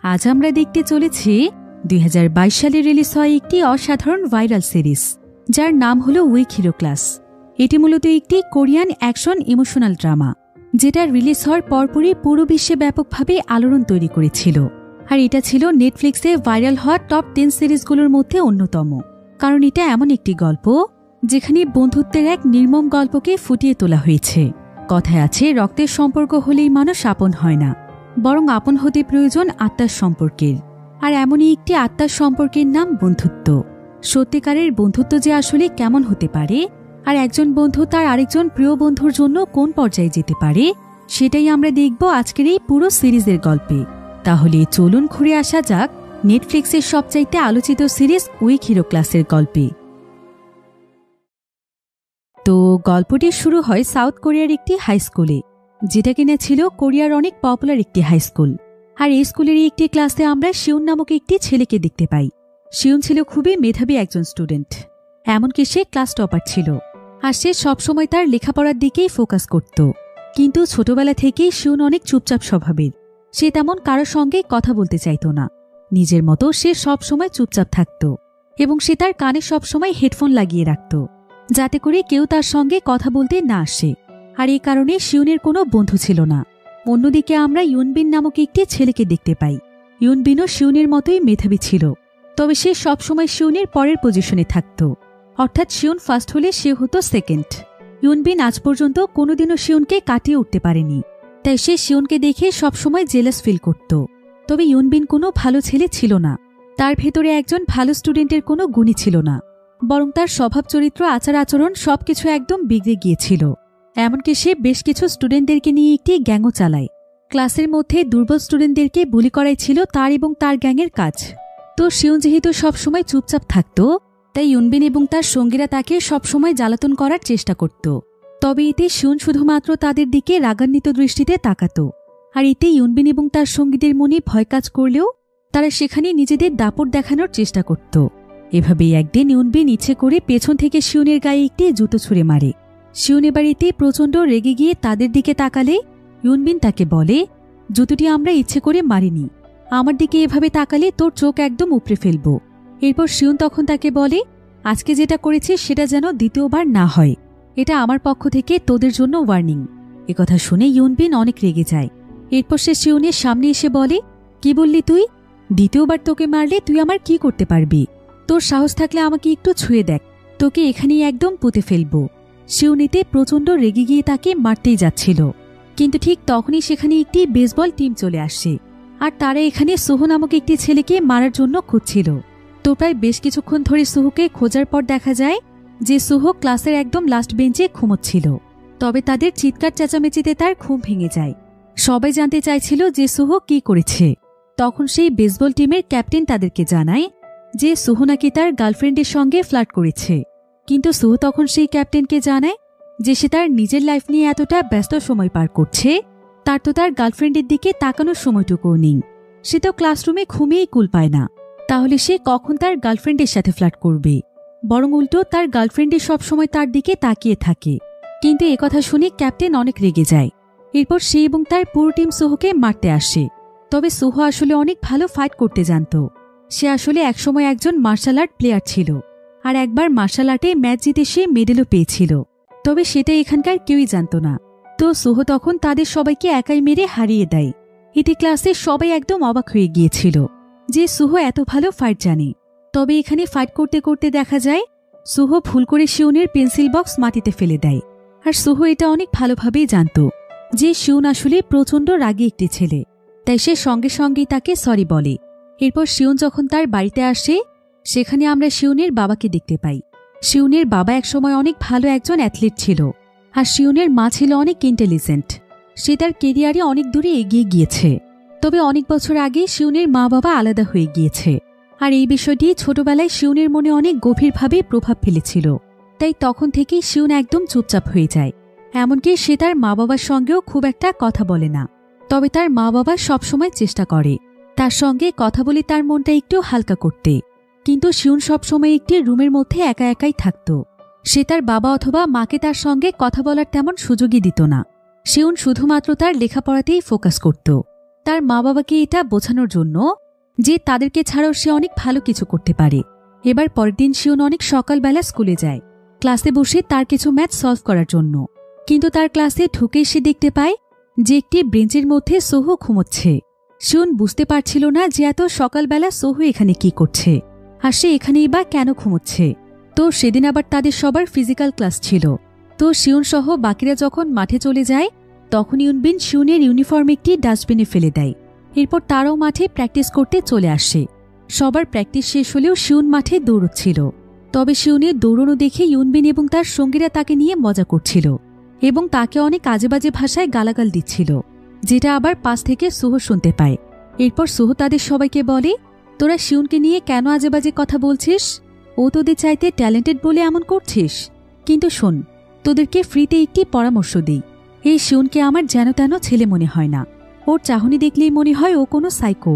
আজ আমরা দেখতে চলেছি 2022 সালে রিলিজ হয় একটি অসাধারণ ভাইরাল সিরিজ, যার নাম হল উইক হিরো ক্লাস। এটি মূলত একটি কোরিয়ান অ্যাকশন ইমোশনাল ড্রামা, যেটা রিলিজ হওয়ার পরপরই পুরো বিশ্বে ব্যাপকভাবে আলোড়ন তৈরি করেছিল। আর এটা ছিল নেটফ্লিক্সে ভাইরাল হওয়া টপ 10 সিরিজগুলোর মধ্যে অন্যতম, কারণ এটা এমন একটি গল্প যেখানে বন্ধুত্বের এক নির্মম গল্পকে ফুটিয়ে তোলা হয়েছে। কথায় আছে, রক্তের সম্পর্ক হলেই মানুষ আপন হয় না, বরং আপন হতে প্রয়োজন আত্মার সম্পর্কের। আর এমনই একটি আত্মার সম্পর্কের নাম বন্ধুত্ব। সত্যিকারের বন্ধুত্ব যে আসলে কেমন হতে পারে, আর একজন বন্ধু তার আরেকজন প্রিয় বন্ধুর জন্য কোন পর্যায়ে যেতে পারে, সেটাই আমরা দেখব আজকের এই পুরো সিরিজের গল্পে। তাহলে চলুন ঘুরে আসা যাক নেটফ্লিক্সের সবচাইতে আলোচিত সিরিজ উইক হিরো ক্লাসের গল্পে। তো গল্পটি শুরু হয় সাউথ কোরিয়ার একটি হাই স্কুলে, যেটা কিনা ছিল কোরিয়ার অনেক পপুলার একটি হাই স্কুল। আর এই স্কুলেরই একটি ক্লাসে আমরা শিউন নামক একটি ছেলেকে দেখতে পাই। শিউন ছিল খুবই মেধাবী একজন স্টুডেন্ট, এমনকি সে ক্লাস টপার ছিল। আর সে সবসময় তার লেখাপড়ার দিকেই ফোকাস করত। কিন্তু ছোটবেলা থেকেই শিউন অনেক চুপচাপ স্বভাবের। সে তেমন কারোর সঙ্গে কথা বলতে চাইত না, নিজের মতো সে সবসময় চুপচাপ থাকত। এবং সে তার কানে সবসময় হেডফোন লাগিয়ে রাখত, যাতে করে কেউ তার সঙ্গে কথা বলতে না আসে। আর এই কারণে শিউনের কোনো বন্ধু ছিল না। অন্যদিকে আমরা ইউনবিন নামক একটি ছেলেকে দেখতে পাই। ইউনবিনও শিউনের মতোই মেধাবী ছিল, তবে সে সবসময় শিউনের পরের পজিশনে থাকত। অর্থাৎ শিউন ফার্স্ট হলে সে হতো সেকেন্ড। ইউনবিন আজ পর্যন্ত কোনোদিনও শিউনকে কাটিয়ে উঠতে পারেনি, তাই সে শিউনকে দেখে সবসময় জেলাস ফিল করত। তবে ইউনবিন কোনো ভালো ছেলে ছিল না। তার ভেতরে একজন ভালো স্টুডেন্টের কোনো গুণই ছিল না, বরং তার স্বভাব চরিত্র আচার আচরণ সবকিছু একদম বিগড়ে গিয়েছিল। এমনকি সে বেশ কিছু স্টুডেন্টদেরকে নিয়ে একটি গ্যাংও চালায়। ক্লাসের মধ্যে দুর্বল স্টুডেন্টদেরকে বুলি করাই ছিল তার এবং তার গ্যাংয়ের কাজ। তো শিউন যেহেতু সবসময় চুপচাপ থাকত, তাই ইউনবিন এবং তার সঙ্গীরা তাকে সবসময় জ্বালাতন করার চেষ্টা করত। তবে এতে শিউন শুধুমাত্র তাদের দিকে রাগান্বিত দৃষ্টিতে তাকাত। আর এতে ইউনবিন এবং তার সঙ্গীদের মনে ভয় কাজ করলেও তারা সেখানে নিজেদের দাপট দেখানোর চেষ্টা করত। এভাবেই একদিন ইউনবিন ইচ্ছে করে পেছন থেকে শিউনের গায়ে একটি জুতো ছুঁড়ে মারে। শিউন এবার এতে প্রচণ্ড রেগে গিয়ে তাদের দিকে তাকালে ইউনবিন তাকে বলে, জুতোটি আমরা ইচ্ছে করে মারিনি, আমার দিকে এভাবে তাকালে তোর চোখ একদম উপড়ে ফেলব। এরপর শিউন তখন তাকে বলে, আজকে যেটা করেছিস সেটা যেন দ্বিতীয়বার না হয়, এটা আমার পক্ষ থেকে তোদের জন্য ওয়ার্নিং। একথা শুনে ইউনবিন অনেক রেগে যায়। এরপর সে শিউনের সামনে এসে বলে, কি বললি তুই? দ্বিতীয়বার তোকে মারলে তুই আমার কি করতে পারবি? তোর সাহস থাকলে আমাকে একটু ছুঁয়ে দেখ, তোকে এখানেই একদম পুঁতে ফেলব। শিউন এতে প্রচণ্ড রেগে গিয়ে তাকে মারতেই যাচ্ছিল, কিন্তু ঠিক তখনই সেখানে একটি বেসবল টিম চলে আসে। আর তারা এখানে সুহু নামক একটি ছেলেকে মারার জন্য খুঁজছিল। তো প্রায় বেশ কিছুক্ষণ ধরে সুহুকে খোঁজার পর দেখা যায় যে সুহু ক্লাসের একদম লাস্ট বেঞ্চে ঘুমোচ্ছিল। তবে তাদের চিৎকার চেঁচামেচিতে তার ঘুম ভেঙে যায়। সবাই জানতে চাইছিল যে সুহু কি করেছে। তখন সেই বেসবল টিমের ক্যাপ্টেন তাদেরকে জানায় যে সুহু নাকি তার গার্লফ্রেন্ডের সঙ্গে ফ্লার্ট করেছে। কিন্তু সুহু তখন সেই ক্যাপ্টেনকে জানায় যে সে তার নিজের লাইফ নিয়ে এতটা ব্যস্ত সময় পার করছে, তার তো তার গার্লফ্রেন্ডের দিকে তাকানোর সময়টুকুও নেই। সে তো ক্লাসরুমে ঘুমিয়েই কুল পায় না, তাহলে সে কখন তার গার্লফ্রেন্ডের সাথে ফ্লার্ট করবে? বরং উল্টো তার গার্লফ্রেন্ডের সবসময় তার দিকে তাকিয়ে থাকে। কিন্তু একথা শুনে ক্যাপ্টেন অনেক রেগে যায়। এরপর সে এবং তার পুরো টিম সুহুকে মারতে আসে। তবে সুহু আসলে অনেক ভালো ফাইট করতে জানত। সে আসলে একসময় একজন মার্শাল আর্ট প্লেয়ার ছিল, আর একবার মার্শাল আর্টে ম্যাচ জিতে সে মেডেলও পেয়েছিল। তবে সেটা এখানকার কেউই জানত না। তো সুহু তখন তাদের সবাইকে একাই মেরে হারিয়ে দেয়। এতে ক্লাসে সবাই একদম অবাক হয়ে গিয়েছিল যে সুহু এত ভালো ফাইট জানে। তবে এখানে ফাইট করতে করতে দেখা যায় সুহু ভুল করে শিউনের পেন্সিল বক্স মাটিতে ফেলে দেয়। আর সুহু এটা অনেক ভালোভাবেই জানত যে শিউন আসলে প্রচণ্ড রাগী একটি ছেলে, তাই সে সঙ্গে সঙ্গেই তাকে সরি বলে। এরপর শিউন যখন তার বাড়িতে আসে, সেখানে আমরা শিউনের বাবাকে দেখতে পাই। শিউনের বাবা একসময় অনেক ভালো একজন অ্যাথলিট ছিল, আর শিউনের মা ছিল অনেক ইন্টেলিজেন্ট। সে তার কেরিয়ারে অনেক দূরে এগিয়ে গিয়েছে। তবে অনেক বছর আগে শিউনের মা বাবা আলাদা হয়ে গিয়েছে, আর এই বিষয়টি ছোটবেলায় শিউনের মনে অনেক গভীরভাবে প্রভাব ফেলেছিল। তাই তখন থেকেই শিউন একদম চুপচাপ হয়ে যায়। এমনকি সে তার মা বাবার সঙ্গেও খুব একটা কথা বলে না। তবে তার মা বাবা সবসময় চেষ্টা করে তার সঙ্গে কথা বলে তার মনটা একটু হালকা করতে। কিন্তু শিউন সবসময় একটি রুমের মধ্যে একা একাই থাকত। সে তার বাবা অথবা মাকে তার সঙ্গে কথা বলার তেমন সুযোগই দিত না। শিউন শুধুমাত্র তার লেখাপড়াতেই ফোকাস করত। তার মা বাবাকে এটা বোঝানোর জন্য যে তাদেরকে ছাড়াও সে অনেক ভালো কিছু করতে পারে। এবার পরের দিন শিউন অনেক সকালবেলা স্কুলে যায় ক্লাসে বসে তার কিছু ম্যাথ সলভ করার জন্য। কিন্তু তার ক্লাসে ঢুকে সে দেখতে পায় যে একটি বেঞ্চের মধ্যে সোহু ঘুমোচ্ছে। শিউন বুঝতে পারছিল না যে এত সকালবেলা সোহু এখানে কি করছে, আর সে এখানেই বা কেন ঘুমোচ্ছে। তো সেদিন আবার তাদের সবার ফিজিক্যাল ক্লাস ছিল। তো শিউন সহ বাকিরা যখন মাঠে চলে যায় তখন ইউনবিন শিউনের ইউনিফর্ম একটি ডাস্টবিনে ফেলে দেয়। এরপর তারাও মাঠে প্র্যাকটিস করতে চলে আসে। সবার প্র্যাকটিস শেষ হলেও শিউন মাঠে দৌড়চ্ছিল। তবে শিউনের দৌড়ানো দেখে ইউনবিন এবং তার সঙ্গীরা তাকে নিয়ে মজা করছিল এবং তাকে অনেক আজেবাজে ভাষায় গালাগাল দিচ্ছিল, যেটা আবার পাশ থেকে সুহো শুনতে পায়। এরপর সুহো তাদের সবাইকে বলে, তোরা শিউনকে নিয়ে কেন আজেবাজে কথা বলছিস? ও তোদের চাইতে ট্যালেন্টেড বলে এমন করছিস। কিন্তু শোন, তোদেরকে ফ্রিতে একটি পরামর্শ দিই। এই শিউনকে আমার যেন তেন ছেলে মনে হয় না। ওর চাহনি দেখলেই মনে হয় ও কোনো সাইকো।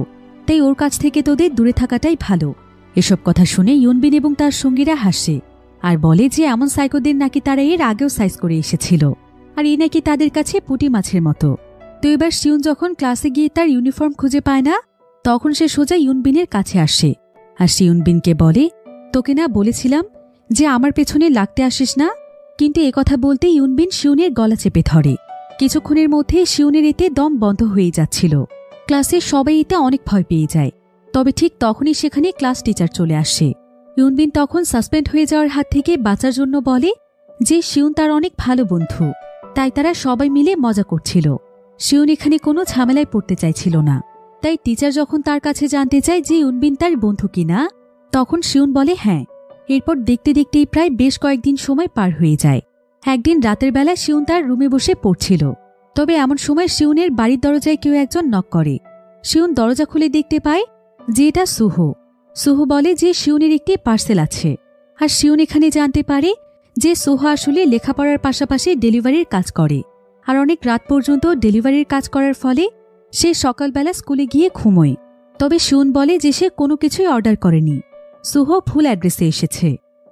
তাই ওর কাছ থেকে তোদের দূরে থাকাটাই ভালো। এসব কথা শুনে ইউনবিন এবং তার সঙ্গীরা হাসে আর বলে যে এমন সাইকোদের নাকি তারা এর আগেও সাইজ করে এসেছিল, আর এই নাকি তাদের কাছে পুঁটি মাছের মতো। তো এবার শিউন যখন ক্লাসে গিয়ে তার ইউনিফর্ম খুঁজে পায় না তখন সে সোজা ইউনবিনের কাছে আসে আর সে ইউনবিনকে বলে, তোকে না বলেছিলাম যে আমার পেছনে লাগতে আসিস না? কিন্তু একথা বলতে ইউনবিন শিউনের গলা চেপে ধরে। কিছুক্ষণের মধ্যে শিউনের এতে দম বন্ধ হয়ে যাচ্ছিল। ক্লাসে সবাই এতে অনেক ভয় পেয়ে যায়। তবে ঠিক তখনই সেখানে ক্লাস টিচার চলে আসে। ইউনবিন তখন সাসপেন্ড হয়ে যাওয়ার হাত থেকে বাঁচার জন্য বলে যে শিউন তার অনেক ভালো বন্ধু, তাই তারা সবাই মিলে মজা করছিল। শিউন এখানে কোনো ঝামেলায় পড়তে চাইছিল না। তাই টিচার যখন তার কাছে জানতে চায় যে ইউনবিন তার বন্ধু কিনা, তখন শিউন বলে হ্যাঁ। এরপর দেখতে দেখতেই প্রায় বেশ কয়েকদিন সময় পার হয়ে যায়। একদিন রাতের বেলা শিউন তার রুমে বসে পড়ছিল। তবে এমন সময় শিউনের বাড়ির দরজায় কেউ একজন নক করে। শিউন দরজা খুলে দেখতে পায় যে এটা সুহো। সুহো বলে যে শিউনের একটি পার্সেল আছে। আর শিউন এখানে জানতে পারে যে সুহো আসলে লেখাপড়ার পাশাপাশি ডেলিভারির কাজ করে, আর অনেক রাত পর্যন্ত ডেলিভারির কাজ করার ফলে সে সকালবেলা স্কুলে গিয়ে ঘুমোয়। তবে শিউন বলে যে সে কোনো কিছুই অর্ডার করেনি, সুহো ভুল অ্যাড্রেসে এসেছে।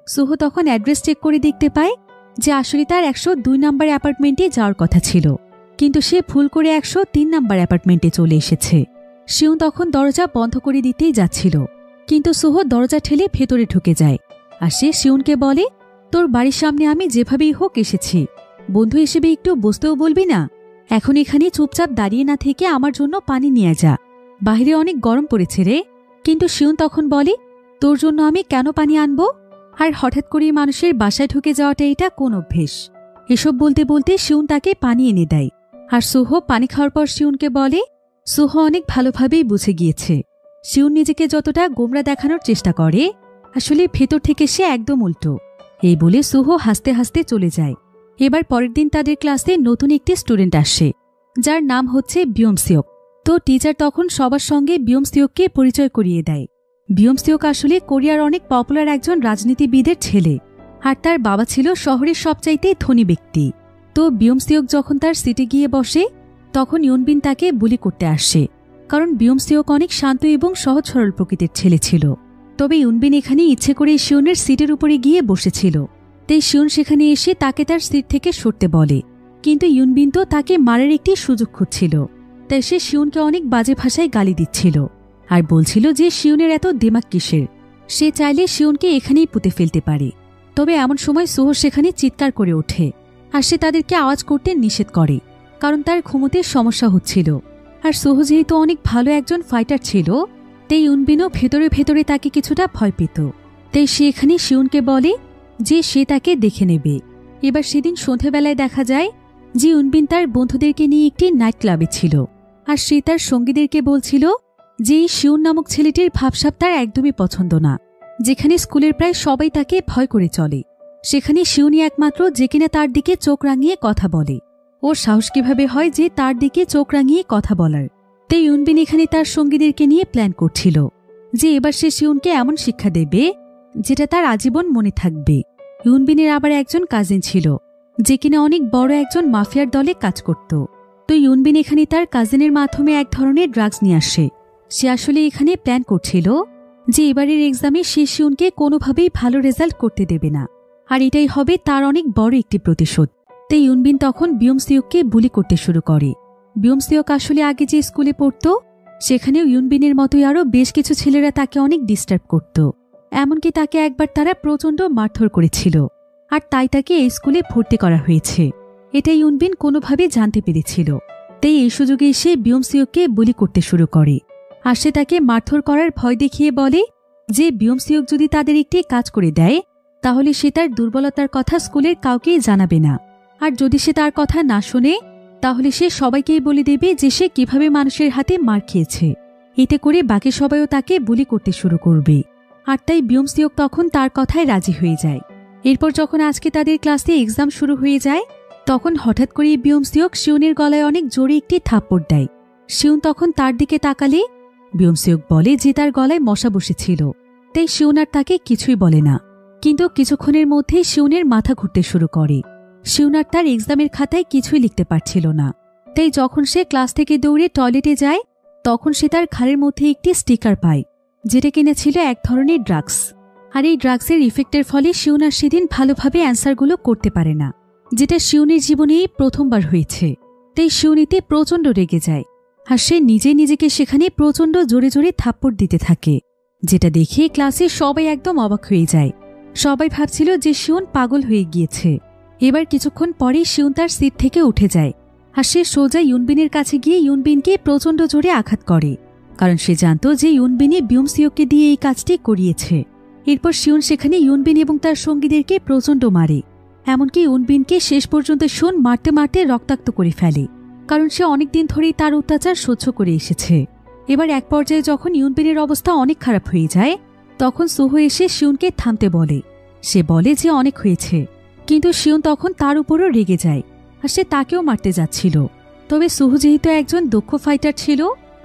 সুহো তখন অ্যাড্রেস চেক করে দেখতে পায় যে আসলে তার 102 নম্বর অ্যাপার্টমেন্টে যাওয়ার কথা ছিল, কিন্তু সে ভুল করে 103 নম্বর অ্যাপার্টমেন্টে চলে এসেছে। শিউন তখন দরজা বন্ধ করে দিতেই যাচ্ছিল, কিন্তু সুহো দরজা ঠেলে ভেতরে ঢুকে যায়। আর সে শিউনকে বলে, তোর বাড়ির সামনে আমি যেভাবেই হোক এসেছি, বন্ধু হিসেবে একটু বসতেও বলবি না? এখন এখানে চুপচাপ দাঁড়িয়ে না থেকে আমার জন্য পানি নিয়ে যা, বাইরে অনেক গরম পড়েছে রে। কিন্তু শিউন তখন বলে, তোর জন্য আমি কেন পানি আনবো? আর হঠাৎ করে মানুষের বাসায় ঢুকে যাওয়াটা এটা কোন অভ্যেস? এসব বলতে বলতে শিউন তাকে পানি এনে দেয়। আর সুহো পানি খাওয়ার পর শিউনকে বলে, সুহো অনেক ভালোভাবেই বুঝে গিয়েছে শিউন নিজেকে যতটা গোমরা দেখানোর চেষ্টা করে আসলে ভেতর থেকে সে একদম উল্টো। এই বলে সুহো হাসতে হাসতে চলে যায়। এবার পরের দিন তাদের ক্লাসে নতুন একটি স্টুডেন্ট আসে যার নাম হচ্ছে বিয়মসিওক। তো টিচার তখন সবার সঙ্গে বিয়মসিওককে পরিচয় করিয়ে দেয়। বিয়মসিওক আসলে কোরিয়ার অনেক পপুলার একজন রাজনীতিবিদের ছেলে, আর তার বাবা ছিল শহরের সবচাইতে ধনী ব্যক্তি। তো বিয়মসিওক যখন তার সিটে গিয়ে বসে তখন ইউনবিন তাকে বুলি করতে আসে, কারণ বিয়মসিওক অনেক শান্ত এবং সহজ সরল প্রকৃতির ছেলে ছিল। তবে ইউনবিন এখানে ইচ্ছে করে শিউনের সিটের উপরে গিয়ে বসেছিল, তাই শিউন সেখানে এসে তাকে তার সিট থেকে সরতে বলে। কিন্তু ইউনবিন তো তাকে মারার একটি সুযোগ খুঁজছিল, তাই সে শিউনকে অনেক বাজে ভাষায় গালি দিচ্ছিল আর বলছিল যে শিউনের এত দিমাগ কিসের, সে চাইলে শিউনকে এখানেই পুঁতে ফেলতে পারে। তবে এমন সময় সুহো সেখানে চিৎকার করে ওঠে আর সে তাদেরকে আওয়াজ করতে নিষেধ করে, কারণ তার ঘুমোতে সমস্যা হচ্ছিল। আর সুহো যেহেতু অনেক ভালো একজন ফাইটার ছিল, তাই ইউনবিনও ভেতরে ভেতরে তাকে কিছুটা ভয় পেত। তাই সে এখানে শিউনকে বলে যে সে তাকে দেখে নেবে। এবার সেদিন সন্ধেবেলায় দেখা যায় যে ইউনবিন তার বন্ধুদেরকে নিয়ে একটি নাইট ক্লাবে ছিল, আর সে তার সঙ্গীদেরকে বলছিল যে এই শিউন নামক ছেলেটির ভাবসাব তার একদমই পছন্দ না। যেখানে স্কুলের প্রায় সবাই তাকে ভয় করে চলে, সেখানে শিউনই একমাত্র যে কিনা তার দিকে চোখ রাঙিয়ে কথা বলে। ওর সাহস কিভাবে হয় যে তার দিকে চোখ রাঙিয়ে কথা বলার? তাই ইউনবিন এখানে তার সঙ্গীদেরকে নিয়ে প্ল্যান করছিল যে এবার সে শিউনকে এমন শিক্ষা দেবে যেটা তার আজীবন মনে থাকবে। ইউনবিনের আবার একজন কাজিন ছিল যে কিনা অনেক বড় একজন মাফিয়ার দলে কাজ করত। তো ইউনবিন এখানে তার কাজিনের মাধ্যমে এক ধরনের ড্রাগস নিয়ে আসে। সে আসলে এখানে প্ল্যান করছিল যে এবারের এক্সামে সে শিউনকে কোনোভাবেই ভালো রেজাল্ট করতে দেবে না, আর এটাই হবে তার অনেক বড় একটি প্রতিশোধ। তাই ইউনবিন তখন বিয়মসিওককে বুলি করতে শুরু করে বিউমসিওক আসলে আগে যে স্কুলে পড়ত সেখানেও ইউনবিনের মতোই আরও বেশ কিছু ছেলেরা তাকে অনেক ডিস্টার্ব করত। এমনকি তাকে একবার তারা প্রচণ্ড মারধর করেছিল, আর তাই তাকে এই স্কুলে ভর্তি করা হয়েছে। এটা ইউনবিন কোনোভাবে জানতে পেরেছিল। তাই এই সুযোগে সে বিউমসিওককে বুলি করতে শুরু করে, আর সে তাকে মারধর করার ভয় দেখিয়ে বলে যে বিউমসিওক যদি তাদের একটি কাজ করে দেয় তাহলে সে তার দুর্বলতার কথা স্কুলের কাউকেই জানাবে না, আর যদি সে তার কথা না শোনে তাহলে সে সবাইকেই বলে দেবে যে সে কিভাবে মানুষের হাতে মার খেয়েছে। এতে করে বাকি সবাইও তাকে বুলি করতে শুরু করবে, আর তাই বিউমসিওক তখন তার কথায় রাজি হয়ে যায়। এরপর যখন আজকে তাদের ক্লাসে এক্সাম শুরু হয়ে যায় তখন হঠাৎ করে বিউমসিওক শিউনের গলায় অনেক জোরে একটি থাপ্পড় দেয়। শিউন তখন তার দিকে তাকালে বিউমসিওক বলে যে তার গলায় মশা বসেছিল, তাই শিউন আর তাকে কিছুই বলে না। কিন্তু কিছুক্ষণের মধ্যেই শিউনের মাথা ঘুরতে শুরু করে। শিউন আর তার এক্সামের খাতায় কিছুই লিখতে পারছিল না। তাই যখন সে ক্লাস থেকে দৌড়ে টয়লেটে যায় তখন সে তার ঘাড়ের মধ্যে একটি স্টিকার পায়, যেটা কিনা ছিল এক ধরনের ড্রাগস। আর এই ড্রাগসের ইফেক্টের ফলে শিউন আর সেদিন ভালোভাবে অ্যান্সারগুলো করতে পারে না, যেটা শিউনের জীবনেই প্রথমবার হয়েছে। তাই শিউন এতে প্রচণ্ড রেগে যায়, আর সে নিজেকে সেখানে প্রচণ্ড জোরে জোরে থাপ্পড় দিতে থাকে, যেটা দেখে ক্লাসে সবাই একদম অবাক হয়ে যায়। সবাই ভাবছিল যে শিউন পাগল হয়ে গিয়েছে। এবার কিছুক্ষণ পরেই শিউন তার সিট থেকে উঠে যায়, আর সে সোজা ইউনবিনের কাছে গিয়ে ইউনবিনকে প্রচণ্ড জোরে আঘাত করে, কারণ সে জানত যে ইউনবিনই বিউমসিওককে দিয়ে এই কাজটি করিয়েছে। এরপর শিউন সেখানে ইউনবিন এবং তার সঙ্গীদেরকে প্রচণ্ড মারে, এমনকি ইউনবিনকে শেষ পর্যন্ত শিউন মারতে মারতে রক্তাক্ত করে ফেলে, কারণ সে অনেকদিন ধরেই তার অত্যাচার সহ্য করে এসেছে। এবার এক পর্যায়ে যখন ইউনবিনের অবস্থা অনেক খারাপ হয়ে যায় তখন সুহু এসে শিউনকে থামতে বলে। সে বলে যে অনেক হয়েছে, কিন্তু শিউন তখন তার উপরও রেগে যায়, আর সে তাকেও মারতে যাচ্ছিল। তবে সুহু যেহেতু একজন দক্ষ ফাইটার ছিল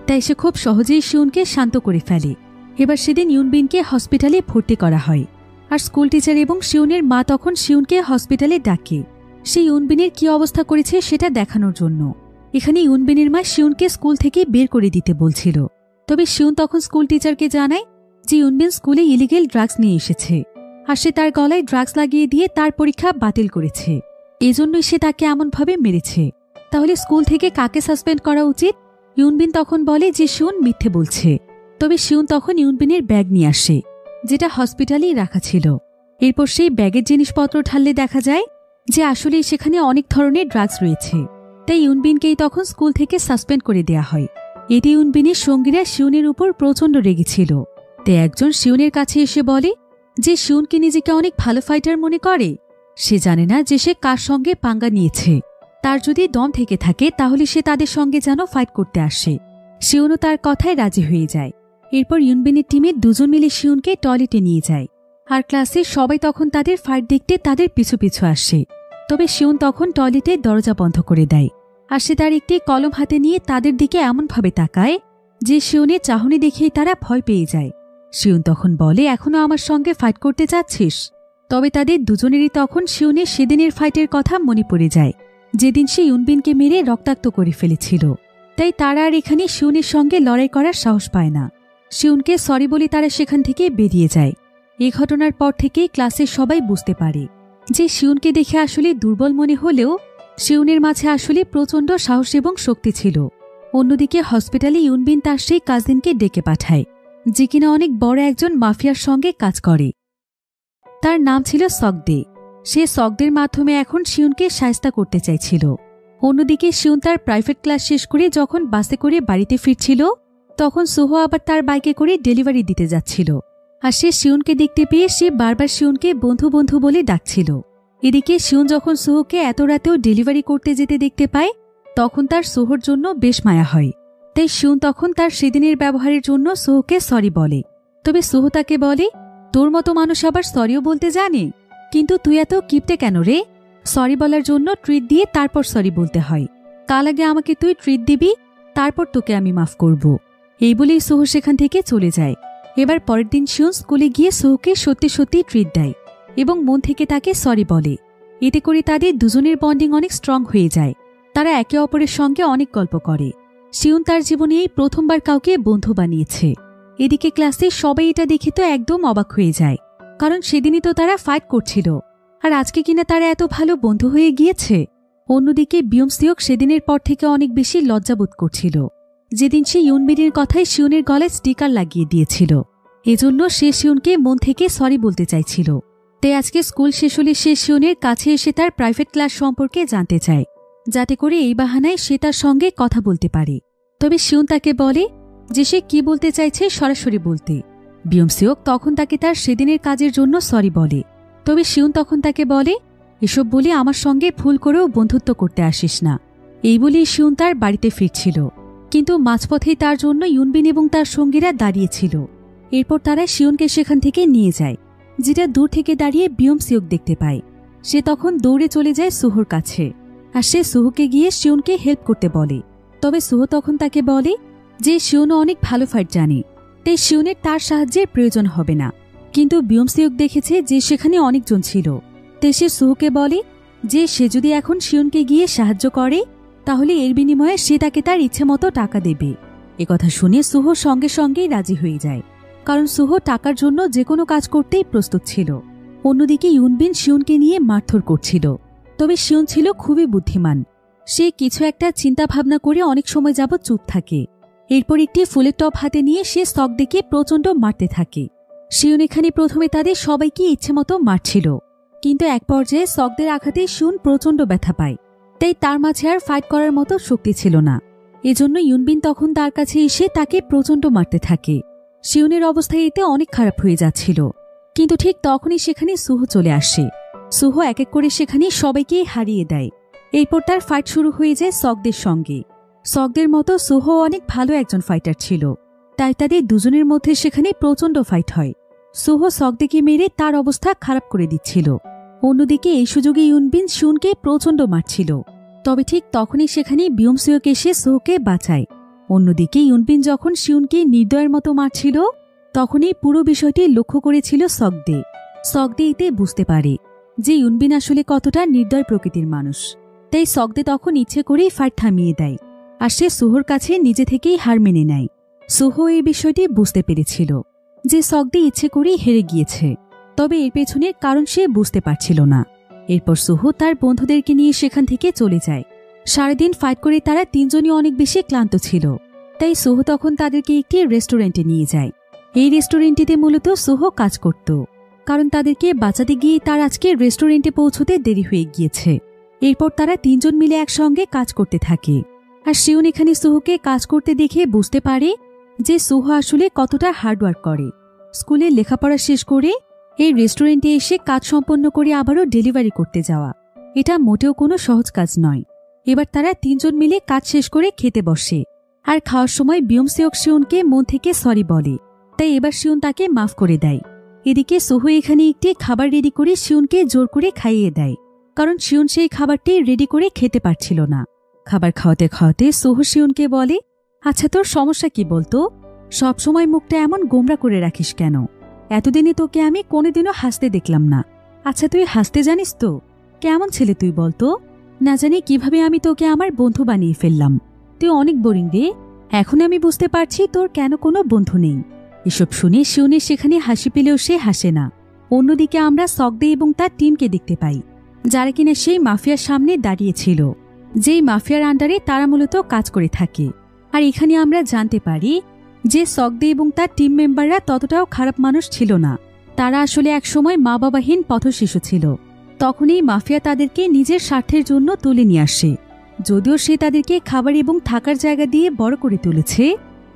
তাই সে খুব সহজেই শিউনকে শান্ত করে ফেলে। এবার সেদিন ইউনবিনকে হসপিটালে ভর্তি করা হয়, আর স্কুল টিচার এবং শিউনের মা তখন শিউনকে হসপিটালে ডাকে সে ইউনবিনের কি অবস্থা করেছে সেটা দেখানোর জন্য। এখানে ইউনবিনের মা শিউনকে স্কুল থেকে বের করে দিতে বলছিল। তবে শিউন তখন স্কুল টিচারকে জানায় যে ইউনবিন স্কুলে ইলিগেল ড্রাগস নিয়ে এসেছে, আর সে তার গলায় ড্রাগস লাগিয়ে দিয়ে তার পরীক্ষা বাতিল করেছে। এজন্যই সে তাকে এমনভাবে মেরেছে। তাহলে স্কুল থেকে কাকে সাসপেন্ড করা উচিত? ইউনবিন তখন বলে যে শিউন মিথ্যে বলছে। তবে শিউন তখন ইউনবিনের ব্যাগ নিয়ে আসে, যেটা হসপিটালেই রাখা ছিল। এরপর সেই ব্যাগের জিনিসপত্র ঢাললে দেখা যায় যে আসলে সেখানে অনেক ধরনের ড্রাগস রয়েছে। তাই ইউনবিনকেই তখন স্কুল থেকে সাসপেন্ড করে দেয়া হয়। এতে ইউনবিনের সঙ্গীরা শিউনের উপর প্রচণ্ড রেগেছিল। তাই একজন শিউনের কাছে এসে বলে যে শিউনকে নিজেকে অনেক ভালো ফাইটার মনে করে। সে জানে না যে সে কার সঙ্গে পাঙ্গা নিয়েছে। তার যদি দম থেকে থাকে তাহলে সে তাদের সঙ্গে যেন ফাইট করতে আসে। শিউনও তার কথায় রাজি হয়ে যায়। এরপর ইউনবিনের টিমে দুজন মিলে শিউনকে টয়লেটে নিয়ে যায়, আর ক্লাসে সবাই তখন তাদের ফাইট দেখতে তাদের পিছু পিছু আসে। তবে শিউন তখন টয়লেটের দরজা বন্ধ করে দেয়, আর সে তার একটি কলম হাতে নিয়ে তাদের দিকে এমনভাবে তাকায় যে শিউনের চাহনি দেখেই তারা ভয় পেয়ে যায়। শিউন তখন বলে, এখনো আমার সঙ্গে ফাইট করতে চাচ্ছিস? তবে তাদের দুজনেরই তখন শিউনের সেদিনের ফাইটের কথা মনে পড়ে যায়, যেদিন সে ইউনবিনকে মেরে রক্তাক্ত করে ফেলেছিল। তাই তারা আর এখানে শিউনের সঙ্গে লড়াই করার সাহস পায় না। শিউনকে সরি বলে তারা সেখান থেকে বেরিয়ে যায়। এই ঘটনার পর থেকেই ক্লাসের সবাই বুঝতে পারে যে শিউনকে দেখে আসলে দুর্বল মনে হলেও শিউনের মাঝে আসলে প্রচণ্ড সাহস এবং শক্তি ছিল। অন্যদিকে হসপিটালে ইউনবিন তার সেই কাজিনকে ডেকে পাঠায়, যে কিনা অনেক বড় একজন মাফিয়ার সঙ্গে কাজ করে। তার নাম ছিল সকদে। সে সকদের মাধ্যমে এখন শিউনকে শায়েস্তা করতে চাইছিল। অন্যদিকে শিউন তার প্রাইভেট ক্লাস শেষ করে যখন বাসে করে বাড়িতে ফিরছিল তখন সুহু আবার তার বাইকে করে ডেলিভারি দিতে যাচ্ছিল, আর সে শিউনকে দেখতে পেয়ে সে বারবার শিউনকে বন্ধু বন্ধু বলে ডাকছিল। এদিকে শিউন যখন সুহুকে এত রাতেও ডেলিভারি করতে যেতে দেখতে পায় তখন তার সুহুর জন্য বেশ মায়া হয়। তাই শিউন তখন তার সেদিনের ব্যবহারের জন্য সুহুকে সরি বলে। তবে সুহু তাকে বলে, তোর মতো মানুষ আবার সরিও বলতে জানে, কিন্তু তুই এত কিপটে কেন রে? সরি বলার জন্য ট্রিট দিয়ে তারপর সরি বলতে হয়। কাল আগে আমাকে তুই ট্রিট দিবি, তারপর তোকে আমি মাফ করব। এই বলেই সুহু সেখান থেকে চলে যায়। এবার পরের দিন শিউন স্কুলে গিয়ে সুহুকে সত্যি সত্যি ট্রিট দেয় এবং মন থেকে তাকে সরি বলে। এতে করে তাদের দুজনের বন্ডিং অনেক স্ট্রং হয়ে যায়। তারা একে অপরের সঙ্গে অনেক গল্প করে। শিউন তার জীবনে এই প্রথমবার কাউকে বন্ধু বানিয়েছে। এদিকে ক্লাসে সবাই এটা দেখে তো একদম অবাক হয়ে যায়, কারণ সেদিনই তো তারা ফাইট করছিল, আর আজকে কিনা তারা এত ভালো বন্ধু হয়ে গিয়েছে। অন্যদিকে বিয়মসিওক সেদিনের পর থেকে অনেক বেশি লজ্জাবোধ করছিল। যেদিন সে ইউনবিনের কথায় শিউনের গলায় স্টিকার লাগিয়ে দিয়েছিল, এজন্য সে শিউনকে মন থেকে সরি বলতে চাইছিল। তাই আজকে স্কুল শেষ হলে সে শিউনের কাছে এসে তার প্রাইভেট ক্লাস সম্পর্কে জানতে চায়, যাতে করে এই বাহানায় সে তার সঙ্গে কথা বলতে পারে। তবে শিউন তাকে বলে যে সে কি বলতে চাইছে সরাসরি বলতে। বিয়মসিওক তখন তাকে তার সেদিনের কাজের জন্য সরি বলে। তবে শিউন তখন তাকে বলে, এসব বলে আমার সঙ্গে ভুল করেও বন্ধুত্ব করতে আসিস না। এই বলেই শিউন তার বাড়িতে ফিরছিল, কিন্তু মাঝপথেই তার জন্য ইউনবিন এবং তার সঙ্গীরা দাঁড়িয়েছিল। এরপর তারা শিউনকে সেখান থেকে নিয়ে যায়, যেটা দূর থেকে দাঁড়িয়ে বিয়মসিওক দেখতে পায়। সে তখন দৌড়ে চলে যায় সুহোর কাছে, আর সে সুহোকে গিয়ে শিউনকে হেল্প করতে বলে। তবে সুহো তখন তাকে বলে যে শিউনও অনেক ভালো ফাইট জানে, তাই শিউনের তার সাহায্যের প্রয়োজন হবে না। কিন্তু বিয়মসিওক দেখেছে যে সেখানে অনেকজন ছিল, তাই সে সুহোকে বলে যে সে যদি এখন শিউনকে গিয়ে সাহায্য করে তাহলে এর বিনিময়ে সে তাকে তার ইচ্ছে মতো টাকা দেবে। একথা শুনে সুহো সঙ্গে সঙ্গেই রাজি হয়ে যায়, কারণ সুহো টাকার জন্য যে কোনো কাজ করতেই প্রস্তুত ছিল। অন্যদিকে ইউনবিন শিউনকে নিয়ে মারধর করছিল। তবে শিউন ছিল খুবই বুদ্ধিমান। সে কিছু একটা চিন্তা ভাবনা করে অনেক সময় যাবৎ চুপ থাকে। এরপর একটি ফুলের টব হাতে নিয়ে সে সক দেখে প্রচণ্ড মারতে থাকে। শিউন এখানে প্রথমে তাদের সবাইকে ইচ্ছেমতো মারছিল, কিন্তু এক পর্যায়ে সকদের আঘাতে শিউন প্রচণ্ড ব্যথা পায়। তাই তার মাঝে আর ফাইট করার মতো শক্তি ছিল না। এজন্য ইউনবিন তখন তার কাছে এসে তাকে প্রচণ্ড মারতে থাকে। শিউনের অবস্থা এতে অনেক খারাপ হয়ে যাচ্ছিল, কিন্তু ঠিক তখনই সেখানে সুহো চলে আসে। সুহো এক এক করে সেখানে সবাইকেই হারিয়ে দেয়। এরপর তার ফাইট শুরু হয়ে যায় সকদের সঙ্গে। সকদের মতো সুহো অনেক ভালো একজন ফাইটার ছিল, তাই তাদের দুজনের মধ্যে সেখানে প্রচণ্ড ফাইট হয়। সুহো সকদেরকে মেরে তার অবস্থা খারাপ করে দিচ্ছিল। অন্যদিকে এই সুযোগে ইউনবিন শিউনকে প্রচণ্ড মারছিল। তবে ঠিক তখনই সেখানে বিয়মসিওক এসে সুহোকে বাঁচায়। অন্যদিকে ইউনবিন যখন শিউনকে নির্দয়ের মতো মারছিল, তখনই পুরো বিষয়টি লক্ষ্য করেছিল সকদে। সকদে এতে বুঝতে পারে যে ইউনবিন আসলে কতটা নির্দয় প্রকৃতির মানুষ। তাই সকদে তখন ইচ্ছে করেই ফাইট থামিয়ে দেয়, আর সে সুহোর কাছে নিজে থেকেই হার মেনে নেয়। সুহো এই বিষয়টি বুঝতে পেরেছিল যে সকদে ইচ্ছে করেই হেরে গিয়েছে, তবে এর পেছনের কারণ সে বুঝতে পারছিল না। এরপর সুহো তার বন্ধুদেরকে নিয়ে সেখান থেকে চলে যায়। সারাদিন ফাইট করে তারা তিনজনই অনেক বেশি ক্লান্ত ছিল, তাই সুহো তখন তাদেরকে একটি রেস্টুরেন্টে নিয়ে যায়। এই রেস্টুরেন্টটিতে মূলত সুহো কাজ করত, কারণ তাদেরকে বাঁচাতে গিয়ে তার আজকে রেস্টুরেন্টে পৌঁছতে দেরি হয়ে গিয়েছে। এরপর তারা তিনজন মিলে একসঙ্গে কাজ করতে থাকে। আর শিউন এখানে সুহোকে কাজ করতে দেখে বুঝতে পারে যে সুহো আসলে কতটা হার্ডওয়ার্ক করে। স্কুলে লেখাপড়া শেষ করে এই রেস্টুরেন্টে এসে কাজ সম্পন্ন করে আবারও ডেলিভারি করতে যাওয়া, এটা মোটেও কোনো সহজ কাজ নয়। এবার তারা তিনজন মিলে কাজ শেষ করে খেতে বসে, আর খাওয়ার সময় বিয়মসিওক শিউনকে মন থেকে সরি বলে। তাই এবার শিউন তাকে মাফ করে দেয়। এদিকে সুহো এখানে একটি খাবার রেডি করে শিউনকে জোর করে খাইয়ে দেয়, কারণ শিউন সেই খাবারটি রেডি করে খেতে পারছিল না। খাবার খাওয়াতে খাওয়াতে সুহো শিউনকে বলে, আচ্ছা তোর সমস্যা কি বলতো? সবসময় মুখটা এমন গোমরা করে রাখিস কেন? এতদিনে তোকে আমি কোনোদিনও হাসতে দেখলাম না। আচ্ছা তুই হাসতে জানিস তো? কেমন ছেলে তুই বলতো? না জানি কিভাবে আমি তোকে আমার বন্ধু বানিয়ে ফেললাম। তুই অনেক বোরিং রে। এখন আমি বুঝতে পারছি তোর কেন কোনো বন্ধু নেই। এসব শুনে শিউনের সেখানে হাসি পেলেও সে হাসে না। অন্যদিকে আমরা সকদে এবং তার টিমকে দেখতে পাই, যারা কিনা সেই মাফিয়ার সামনে দাঁড়িয়েছিল, যেই মাফিয়ার আন্ডারে তারা মূলত কাজ করে থাকে। আর এখানে আমরা জানতে পারি যে সকদে এবং তার টিম মেম্বাররা ততটাও খারাপ মানুষ ছিল না। তারা আসলে একসময় মা বাবাহীন পথশিশু ছিল। তখনই মাফিয়া তাদেরকে নিজের স্বার্থের জন্য তুলে নিয়ে আসে। যদিও সে তাদেরকে খাবার এবং থাকার জায়গা দিয়ে বড় করে তুলেছে,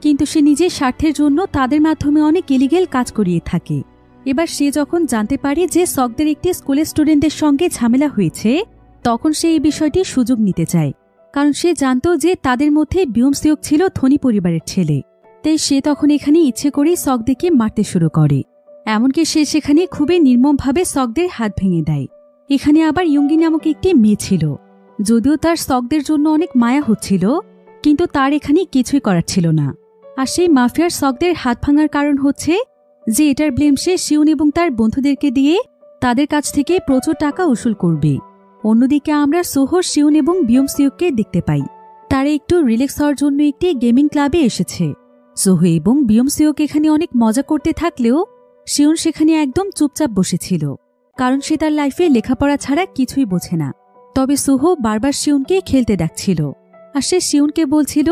কিন্তু সে নিজের স্বার্থের জন্য তাদের মাধ্যমে অনেক ইলিগেল কাজ করিয়ে থাকে। এবার সে যখন জানতে পারে যে সকদের একটি স্কুলের স্টুডেন্টদের সঙ্গে ঝামেলা হয়েছে, তখন সে এই বিষয়টি সুযোগ নিতে চায়, কারণ সে জানত যে তাদের মধ্যে বিয়মসিওক ছিল ধনী পরিবারের ছেলে। তাই সে তখন এখানে ইচ্ছে করেই সকদেরকে মারতে শুরু করে। এমনকি সে সেখানে খুবই নির্মমভাবে সকদের হাত ভেঙে দেয়। এখানে আবার ইয়ুঙ্গি নামক একটি মেয়ে ছিল। যদিও তার সকদের জন্য অনেক মায়া হচ্ছিল, কিন্তু তার এখানে কিছুই করার ছিল না। আর সেই মাফিয়ার সকদের হাত ভাঙার কারণ হচ্ছে যে এটার ব্লেম সে শিউন এবং তার বন্ধুদেরকে দিয়ে তাদের কাছ থেকে প্রচুর টাকা উসুল করবে। অন্যদিকে আমরা সুহো, শিউন এবং বিয়মসিওককে দেখতে পাই। তারা একটু রিল্যাক্স হওয়ার জন্য একটি গেমিং ক্লাবে এসেছে। সুহো এবং বিয়মসিওক এখানে অনেক মজা করতে থাকলেও শিউন সেখানে একদম চুপচাপ বসেছিল, কারণ সে তার লাইফে লেখাপড়া ছাড়া কিছুই বোঝে না। তবে সুহো বারবার শিউনকে খেলতে ডাকছিল, আর সে শিউনকে বলছিল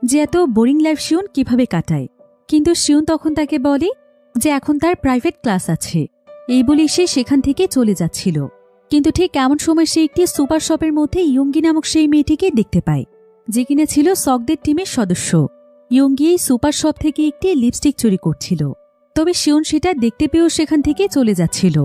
যে এত বোরিং লাইফ শিউন কিভাবে কাটায়। কিন্তু শিউন তখন তাকে বলে যে এখন তার প্রাইভেট ক্লাস আছে। এই বলে সে সেখান থেকে চলে যাচ্ছিল। কিন্তু ঠিক এমন সময় সে একটি সুপার শপের মধ্যে ইয়ঙ্গি নামক সেই মেয়েটিকে দেখতে পায়, যে কিনা ছিল সকদের টিমের সদস্য। ইয়ঙ্গি এই সুপার শপ থেকে একটি লিপস্টিক চুরি করছিল। তবে শিউন সেটা দেখতে পেয়েও সেখান থেকে চলে যাচ্ছিল।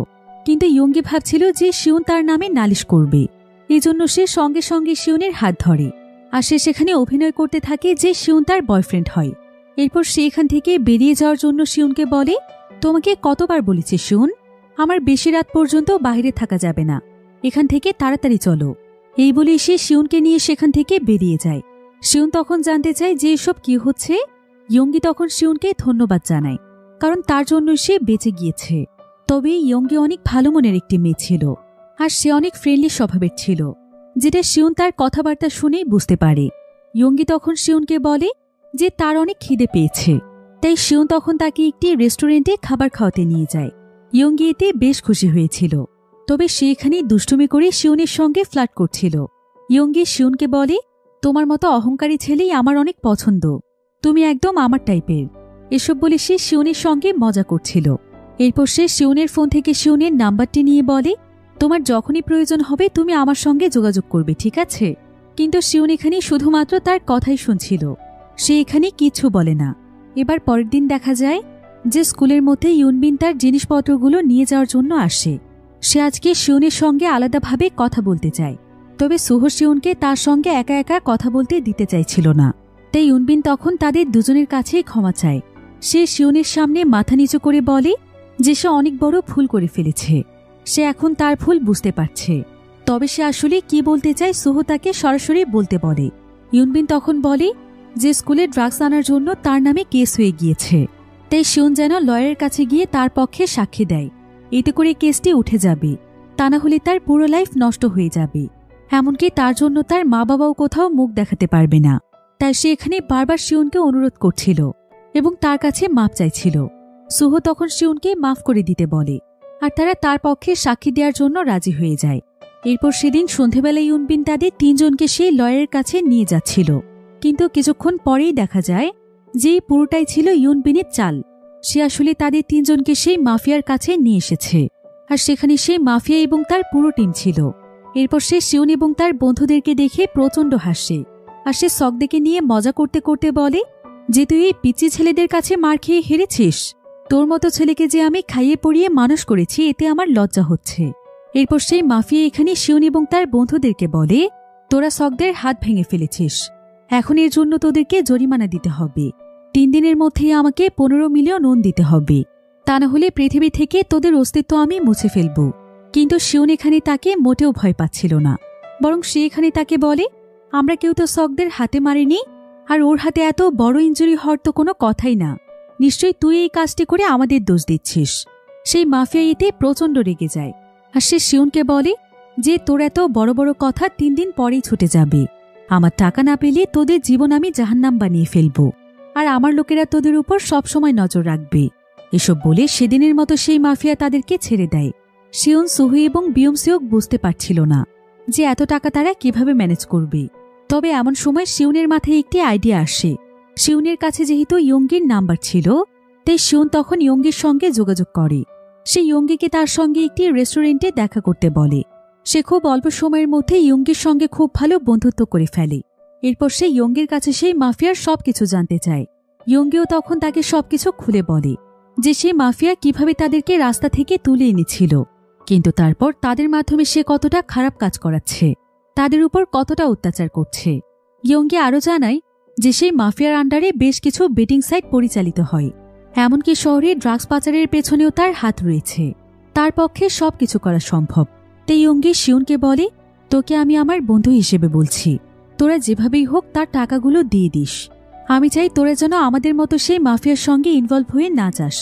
কিন্তু ইয়ঙ্গি ভাবছিল যে শিউন তার নামে নালিশ করবে, এজন্য সে সঙ্গে সঙ্গে শিউনের হাত ধরে, আর সে সেখানে অভিনয় করতে থাকে যে শিউন তার বয়ফ্রেন্ড হয়। এরপর সে এখান থেকে বেরিয়ে যাওয়ার জন্য শিউনকে বলে, তোমাকে কতবার বলেছি শিউন, আমার বেশি রাত পর্যন্ত বাইরে থাকা যাবে না, এখান থেকে তাড়াতাড়ি চলো। এই বলে সে শিউনকে নিয়ে সেখান থেকে বেরিয়ে যায়। শিউন তখন জানতে চায় যে এসব কি হচ্ছে। ইয়ঙ্গি তখন শিউনকে ধন্যবাদ জানায়, কারণ তার জন্য সে বেঁচে গিয়েছে। তবে ইয়ঙ্গি অনেক ভালো মনের একটি মেয়ে ছিল, আর সে অনেক ফ্রেন্ডলি স্বভাবের ছিল, যেটা শিউন তার কথাবার্তা শুনেই বুঝতে পারে। ইয়ঙ্গি তখন শিউনকে বলে যে তার অনেক খিদে পেয়েছে, তাই শিউন তখন তাকে একটি রেস্টুরেন্টে খাবার খাওয়াতে নিয়ে যায়। ইয়ঙ্গি এতে বেশ খুশি হয়েছিল। তবে সে এখানেই দুষ্টুমি করে শিউনের সঙ্গে ফ্লার্ট করছিল। ইয়ঙ্গি শিউনকে বলে, তোমার মতো অহংকারী ছেলেই আমার অনেক পছন্দ, তুমি একদম আমার টাইপের। এসব বলে সে শিউনের সঙ্গে মজা করছিল। এরপর সে শিউনের ফোন থেকে শিউনের নাম্বারটি নিয়ে বলে, তোমার যখনই প্রয়োজন হবে তুমি আমার সঙ্গে যোগাযোগ করবে, ঠিক আছে? কিন্তু শিউন এখানে শুধুমাত্র তার কথাই শুনছিল, সে এখানে কিছু বলে না। এবার পরের দিন দেখা যায় যে স্কুলের মধ্যে ইউনবিন তার জিনিসপত্রগুলো নিয়ে যাওয়ার জন্য আসে। সে আজকে শিউনের সঙ্গে আলাদাভাবে কথা বলতে চায়, তবে সুহো শিউনকে তার সঙ্গে একা একা কথা বলতে দিতে চাইছিল না। তাই ইউনবিন তখন তাদের দুজনের কাছেই ক্ষমা চায়। সে শিউনের সামনে মাথা নিচু করে বলে যে সে অনেক বড় ভুল করে ফেলেছে, সে এখন তার ভুল বুঝতে পারছে। তবে সে আসলে কি বলতে চায় সুহো তাকে সরাসরি বলতে বলে। ইউনবিন তখন বলে যে স্কুলে ড্রাগস আনার জন্য তার নামে কেস হয়ে গিয়েছে, তাই শিউন যেন লয়ারের কাছে গিয়ে তার পক্ষে সাক্ষী দেয়। এতে করে কেসটি উঠে যাবে, তা না হলে তার পুরো লাইফ নষ্ট হয়ে যাবে। এমনকি তার জন্য তার মা বাবাও কোথাও মুখ দেখাতে পারবে না। তাই সে এখানে বারবার শিউনকে অনুরোধ করছিল এবং তার কাছে মাপ চাইছিল। সুহো তখন শিউনকে মাফ করে দিতে বলে, আর তারা তার পক্ষে সাক্ষী দেওয়ার জন্য রাজি হয়ে যায়। এরপর সেদিন সন্ধেবেলায় ইউনবিন তাদের তিনজনকে সেই লয়ারের কাছে নিয়ে যাচ্ছিল। কিন্তু কিছুক্ষণ পরেই দেখা যায় যে পুরোটাই ছিল ইউনবিনের চাল। সে আসলে তাদের তিনজনকে সেই মাফিয়ার কাছে নিয়ে এসেছে, আর সেখানে সেই মাফিয়া এবং তার পুরো টিম ছিল। এরপর সে শিউন এবং তার বন্ধুদেরকে দেখে প্রচণ্ড হাসে, আর সে সকদেরকে নিয়ে মজা করতে করতে বলে যে তুই এই পিচ্চি ছেলেদের কাছে মার খেয়ে হেরেছিস, তোর মতো ছেলেকে যে আমি খাইয়ে পড়িয়ে মানুষ করেছি এতে আমার লজ্জা হচ্ছে। এরপর সেই মাফিয়া এখানে শিউন এবং তার বন্ধুদেরকে বলে, তোরা সকদের হাত ভেঙে ফেলেছিস, এখন এর জন্য তোদেরকে জরিমানা দিতে হবে। 3 দিনের মধ্যেই আমাকে 15 মিলিয়ন ওন দিতে হবে, তা না হলে পৃথিবী থেকে তোদের অস্তিত্ব আমি মুছে ফেলব। কিন্তু শিউন এখানে তাকে মোটেও ভয় পাচ্ছিল না, বরং সে এখানে তাকে বলে, আমরা কেউ তো সকদের হাতে মারিনি, আর ওর হাতে এত বড় ইনজুরি হওয়ার তো কোনো কথাই না, নিশ্চয়ই তুই এই কাজটি করে আমাদের দোষ দিচ্ছিস। সেই মাফিয়া এতে প্রচণ্ড রেগে যায়, আর সে শিউনকে বলে যে তোর এত বড় বড় কথা 3 দিন পরেই ছুটে যাবে, আমার টাকা না পেলে তোদের জীবন আমি জাহান্নাম বানিয়ে ফেলব, আর আমার লোকেরা তোদের উপর সবসময় নজর রাখবে। এসব বলে সেদিনের মতো সেই মাফিয়া তাদেরকে ছেড়ে দেয়। শিউন, সুহি এবং বিয়মসিওক বুঝতে পারছিল না যে এত টাকা তারা কিভাবে ম্যানেজ করবে। তবে এমন সময় শিউনের মাথায় একটি আইডিয়া আসে। শিউনের কাছে যেহেতু ইয়ঙ্গির নাম্বার ছিল, তাই শিউন তখন ইয়ঙ্গির সঙ্গে যোগাযোগ করে। সে ইয়ঙ্গিকে তার সঙ্গে একটি রেস্টুরেন্টে দেখা করতে বলে। সে খুব অল্প সময়ের মধ্যে ইয়ঙ্গির সঙ্গে খুব ভালো বন্ধুত্ব করে ফেলে। এরপর সে ইয়ঙ্গির কাছে সেই মাফিয়ার সবকিছু জানতে চায়। ইয়ঙ্গিও তখন তাকে সবকিছু খুলে বলে যে সে মাফিয়া কিভাবে তাদেরকে রাস্তা থেকে তুলে এনেছিল, কিন্তু তারপর তাদের মাধ্যমে সে কতটা খারাপ কাজ করাচ্ছে, তাদের উপর কতটা অত্যাচার করছে। ইয়ঙ্গি আরও জানায় যে সেই মাফিয়ার আন্ডারে বেশ কিছু বেটিং সাইট পরিচালিত হয়, এমনকি শহরে ড্রাগস পাচারের পেছনেও তার হাত রয়েছে। তার পক্ষে সবকিছু করা সম্ভব। তাই ইয়ঙ্গি শিউনকে বলে, তোকে আমি আমার বন্ধু হিসেবে বলছি, তোরা যেভাবেই হোক তার টাকাগুলো দিয়ে দিস। আমি চাই তোরা যেন আমাদের মতো সেই মাফিয়ার সঙ্গে ইনভলভ হয়ে না যাস,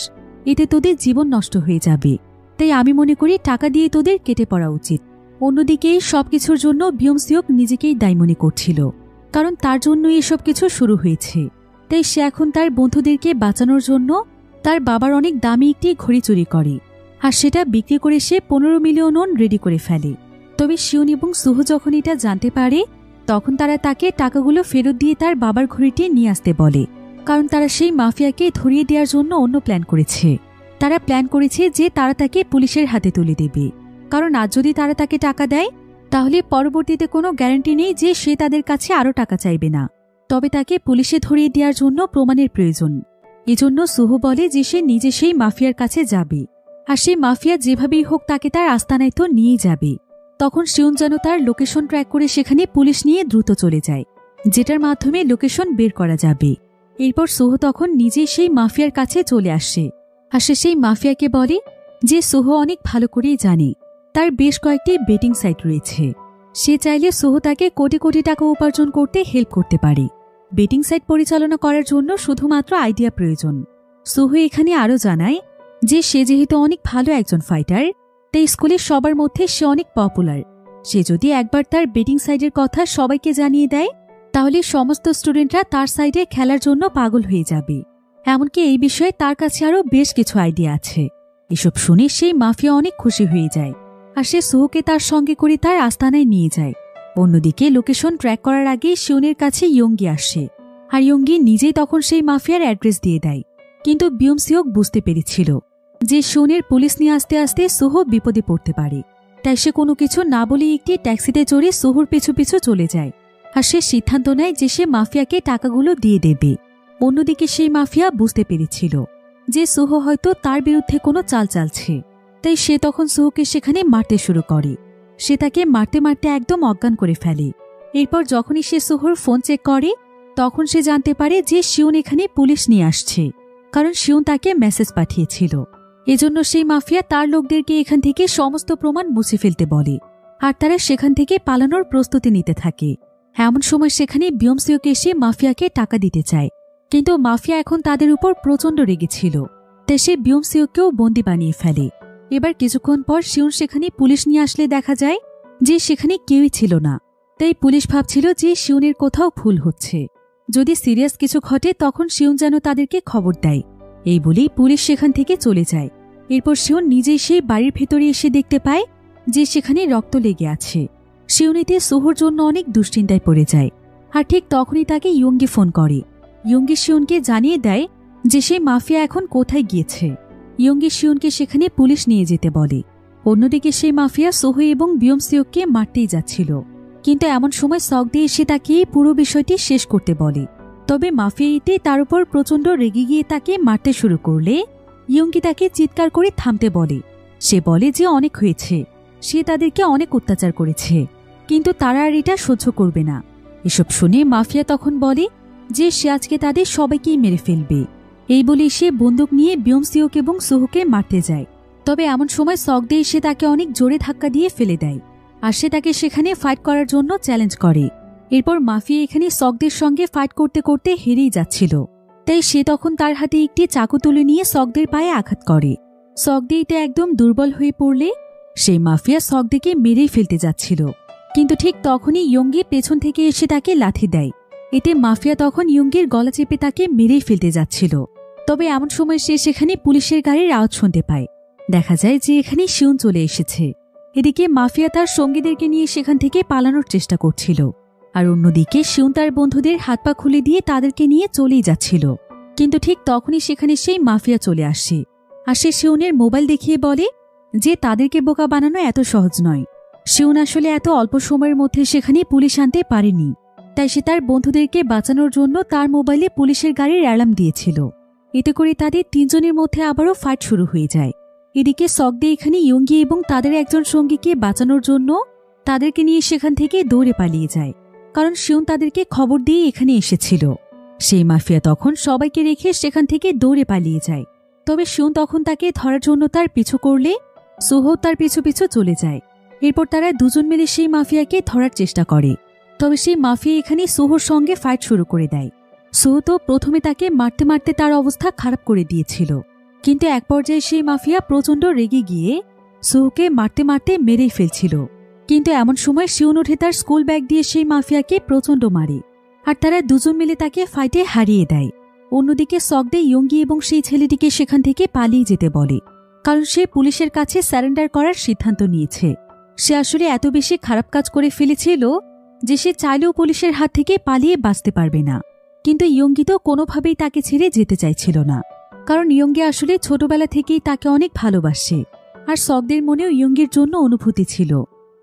এতে তোদের জীবন নষ্ট হয়ে যাবে। তাই আমি মনে করি টাকা দিয়ে তোদের কেটে পড়া উচিত। অন্যদিকে এই সবকিছুর জন্য বিয়মসিওক নিজেকেই দায়ী মনে করছিল, কারণ তার জন্যই এসব কিছু শুরু হয়েছে। তাই সে এখন তার বন্ধুদেরকে বাঁচানোর জন্য তার বাবার অনেক দামি একটি ঘড়ি চুরি করে, আর সেটা বিক্রি করে সে 15 মিলিয়ন ওন রেডি করে ফেলে। তবে শিউন এবং সুহু যখন এটা জানতে পারে তখন তারা তাকে টাকাগুলো ফেরত দিয়ে তার বাবার ঘড়িটি নিয়ে আসতে বলে, কারণ তারা সেই মাফিয়াকে ধরিয়ে দেওয়ার জন্য অন্য প্ল্যান করেছে। তারা প্ল্যান করেছে যে তারা তাকে পুলিশের হাতে তুলে দেবে, কারণ আজ যদি তারা তাকে টাকা দেয় তাহলে পরবর্তীতে কোনো গ্যারান্টি নেই যে সে তাদের কাছে আরও টাকা চাইবে না। তবে তাকে পুলিশে ধরিয়ে দেওয়ার জন্য প্রমাণের প্রয়োজন। এজন্য সুহু বলে যে সে নিজে সেই মাফিয়ার কাছে যাবে, আর সেই মাফিয়া যেভাবেই হোক তাকে তার আস্তানায় তো নিয়ে যাবে। তখন শিউন যেন তার লোকেশন ট্র্যাক করে সেখানে পুলিশ নিয়ে দ্রুত চলে যায়, যেটার মাধ্যমে লোকেশন বের করা যাবে। এরপর সুহু তখন নিজেই সেই মাফিয়ার কাছে চলে আসে, আর সে সেই মাফিয়াকে বলে যে সুহু অনেক ভালো করেই জানে তার বেশ কয়েকটি বেটিং সাইট রয়েছে। সে চাইলে সুহু তাকে কোটি কোটি টাকা উপার্জন করতে হেল্প করতে পারে। বেটিং সাইট পরিচালনা করার জন্য শুধুমাত্র আইডিয়া প্রয়োজন। সুহু এখানে আরও জানায় যে সে যেহেতু অনেক ভালো একজন ফাইটার, তাই স্কুলের সবার মধ্যে সে অনেক পপুলার। সে যদি একবার তার বেটিং সাইডের কথা সবাইকে জানিয়ে দেয় তাহলে সমস্ত স্টুডেন্টরা তার সাইডে খেলার জন্য পাগল হয়ে যাবে। এমনকি এই বিষয়ে তার কাছে আরও বেশ কিছু আইডিয়া আছে। এসব শুনে সেই মাফিয়া অনেক খুশি হয়ে যায়, আর সে সুহুকে তার সঙ্গে করে তার আস্তানায় নিয়ে যায়। অন্যদিকে লোকেশন ট্র্যাক করার আগে শিউনের কাছে ইয়ঙ্গি আসে, আর ইয়ঙ্গি নিজেই তখন সেই মাফিয়ার অ্যাড্রেস দিয়ে দেয়। কিন্তু বিয়মসিওক বুঝতে পেরেছিল যে শিউনের পুলিশ নিয়ে আসতে আসতে সুহু বিপদে পড়তে পারে, তাই সে কোনো কিছু না বলে একটি ট্যাক্সিতে চড়ে সুহুর পিছু পিছু চলে যায়, আর সে সিদ্ধান্ত নেয় যে সে মাফিয়াকে টাকাগুলো দিয়ে দেবে। অন্যদিকে সেই মাফিয়া বুঝতে পেরেছিল যে সুহু হয়তো তার বিরুদ্ধে কোনো চাল চালছে, তাই সে তখন সুহুকে সেখানে মারতে শুরু করে। সে তাকে মারতে মারতে একদম অজ্ঞান করে ফেলে। এরপর যখনই সে সুহুর ফোন চেক করে তখন সে জানতে পারে যে শিউন এখানে পুলিশ নিয়ে আসছে, কারণ শিউন তাকে মেসেজ পাঠিয়েছিল। এজন্য সেই মাফিয়া তার লোকদেরকে এখান থেকে সমস্ত প্রমাণ মুছে ফেলতে বলে, আর তারা সেখান থেকে পালানোর প্রস্তুতি নিতে থাকে। এমন সময় সেখানে বিয়মসিওক এসে মাফিয়াকে টাকা দিতে চায়, কিন্তু মাফিয়া এখন তাদের উপর প্রচণ্ড রেগেছিল, তাই সে বিয়মসিওকেও বন্দি বানিয়ে ফেলে। এবার কিছুক্ষণ পর শিউন সেখানে পুলিশ নিয়ে আসলে দেখা যায় যে সেখানে কেউই ছিল না। তাই পুলিশ ভাবছিল যে শিউনের কোথাও ভুল হচ্ছে, যদি সিরিয়াস কিছু ঘটে তখন শিউন যেন তাদেরকে খবর দেয়। এই বলেই পুলিশ সেখান থেকে চলে যায়। এরপর শিউন নিজেই সেই বাড়ির ভেতরে এসে দেখতে পায় যে সেখানে রক্ত লেগে আছে। শিউন এতে সুহুর জন্য অনেক দুশ্চিন্তায় পড়ে যায়, আর ঠিক তখনই তাকে ইয়ঙ্গি ফোন করে। ইয়ঙ্গি শিউনকে জানিয়ে দেয় যে সেই মাফিয়া এখন কোথায় গিয়েছে। ইয়ঙ্গি শিউনকে সেখানে পুলিশ নিয়ে যেতে বলে। অন্যদিকে সেই মাফিয়া সুহু এবং বিয়মসিওককে মারতেই যাচ্ছিল, কিন্তু এমন সময় সকদে এসে তাকে পুরো বিষয়টি শেষ করতে বলে। তবে মাফিয়া এতে তার উপর প্রচণ্ড রেগে গিয়ে তাকে মারতে শুরু করলে ইয়ঙ্গি তাকে চিৎকার করে থামতে বলে। সে বলে যে অনেক হয়েছে, সে তাদেরকে অনেক অত্যাচার করেছে, কিন্তু তারা আর এটা সহ্য করবে না। এসব শুনে মাফিয়া তখন বলে যে সে আজকে তাদের সবাইকেই মেরে ফেলবে। এই বলে সে বন্দুক নিয়ে বিয়মসিওক এবং সুহুকে মারতে যায়। তবে এমন সময় সকদে এসে তাকে অনেক জোরে ধাক্কা দিয়ে ফেলে দেয়, আর সে তাকে সেখানে ফাইট করার জন্য চ্যালেঞ্জ করে। এরপর মাফিয়া এখানে সকদের সঙ্গে ফাইট করতে করতে হেরেই যাচ্ছিল, তাই সে তখন তার হাতে একটি চাকু তুলে নিয়ে সকদের পায়ে আঘাত করে। সকদে এতে একদম দুর্বল হয়ে পড়লে সেই মাফিয়া সকদেকে মেরেই ফেলতে যাচ্ছিল, কিন্তু ঠিক তখনই ইয়ঙ্গি পেছন থেকে এসে তাকে লাথি দেয়। এতে মাফিয়া তখন ইয়ঙ্গির গলা চেপে তাকে মেরেই ফেলতে যাচ্ছিল। তবে এমন সময় সে সেখানে পুলিশের গাড়ির আওয়াজ শুনতে পায়। দেখা যায় যে এখানে শিউন চলে এসেছে। এদিকে মাফিয়া তার সঙ্গীদেরকে নিয়ে সেখান থেকে পালানোর চেষ্টা করছিল, আর অন্যদিকে শিউন তার বন্ধুদের হাত পা খুলে দিয়ে তাদেরকে নিয়ে চলেই যাচ্ছিল। কিন্তু ঠিক তখনই সেখানে সেই মাফিয়া চলে আসে, আর সে শিউনের মোবাইল দেখিয়ে বলে যে তাদেরকে বোকা বানানো এত সহজ নয়। শিউন আসলে এত অল্প সময়ের মধ্যে সেখানে পুলিশ আনতে পারেনি, তাই সে তার বন্ধুদেরকে বাঁচানোর জন্য তার মোবাইলে পুলিশের গাড়ির অ্যালার্ম দিয়েছিল। এতে করে তাদের তিনজনের মধ্যে আবারও ফাইট শুরু হয়ে যায়। এদিকে সকদে এখানে ইয়ঙ্গি এবং তাদের একজন সঙ্গীকে বাঁচানোর জন্য তাদেরকে নিয়ে সেখান থেকে দৌড়ে পালিয়ে যায়, কারণ শিউন তাদেরকে খবর দিয়ে এখানে এসেছিল। সেই মাফিয়া তখন সবাইকে রেখে সেখান থেকে দৌড়ে পালিয়ে যায়। তবে শিউন তখন তাকে ধরার জন্য তার পিছু করলে সুহু তার পিছু পিছু চলে যায়। এরপর তারা দুজন মিলে সেই মাফিয়াকে ধরার চেষ্টা করে। তবে সেই মাফিয়া এখানে সুহুর সঙ্গে ফাইট শুরু করে দেয়। সুহু তো প্রথমে তাকে মারতে মারতে তার অবস্থা খারাপ করে দিয়েছিল, কিন্তু এক পর্যায়ে সেই মাফিয়া প্রচণ্ড রেগে গিয়ে সুহুকে মারতে মারতে মেরেই ফেলছিল। কিন্তু এমন সময় শিউন উঠে তার স্কুল ব্যাগ দিয়ে সেই মাফিয়াকে প্রচণ্ড মারে, আর তারা দুজন মিলে তাকে ফাইটে হারিয়ে দেয়। অন্যদিকে সকদে ইয়ঙ্গি এবং সেই ছেলেটিকে সেখান থেকে পালিয়ে যেতে বলে, কারণ সে পুলিশের কাছে স্যারেন্ডার করার সিদ্ধান্ত নিয়েছে। সে আসলে এত বেশি খারাপ কাজ করে ফেলেছিল যে সে চাইলেও পুলিশের হাত থেকে পালিয়ে বাঁচতে পারবে না। কিন্তু ইয়ঙ্গি তো কোনোভাবেই তাকে ছেড়ে যেতে চাইছিল না, কারণ ইয়ঙ্গি আসলে ছোটবেলা থেকেই তাকে অনেক ভালোবাসে, আর সকদের মনেও ইয়ঙ্গির জন্য অনুভূতি ছিল।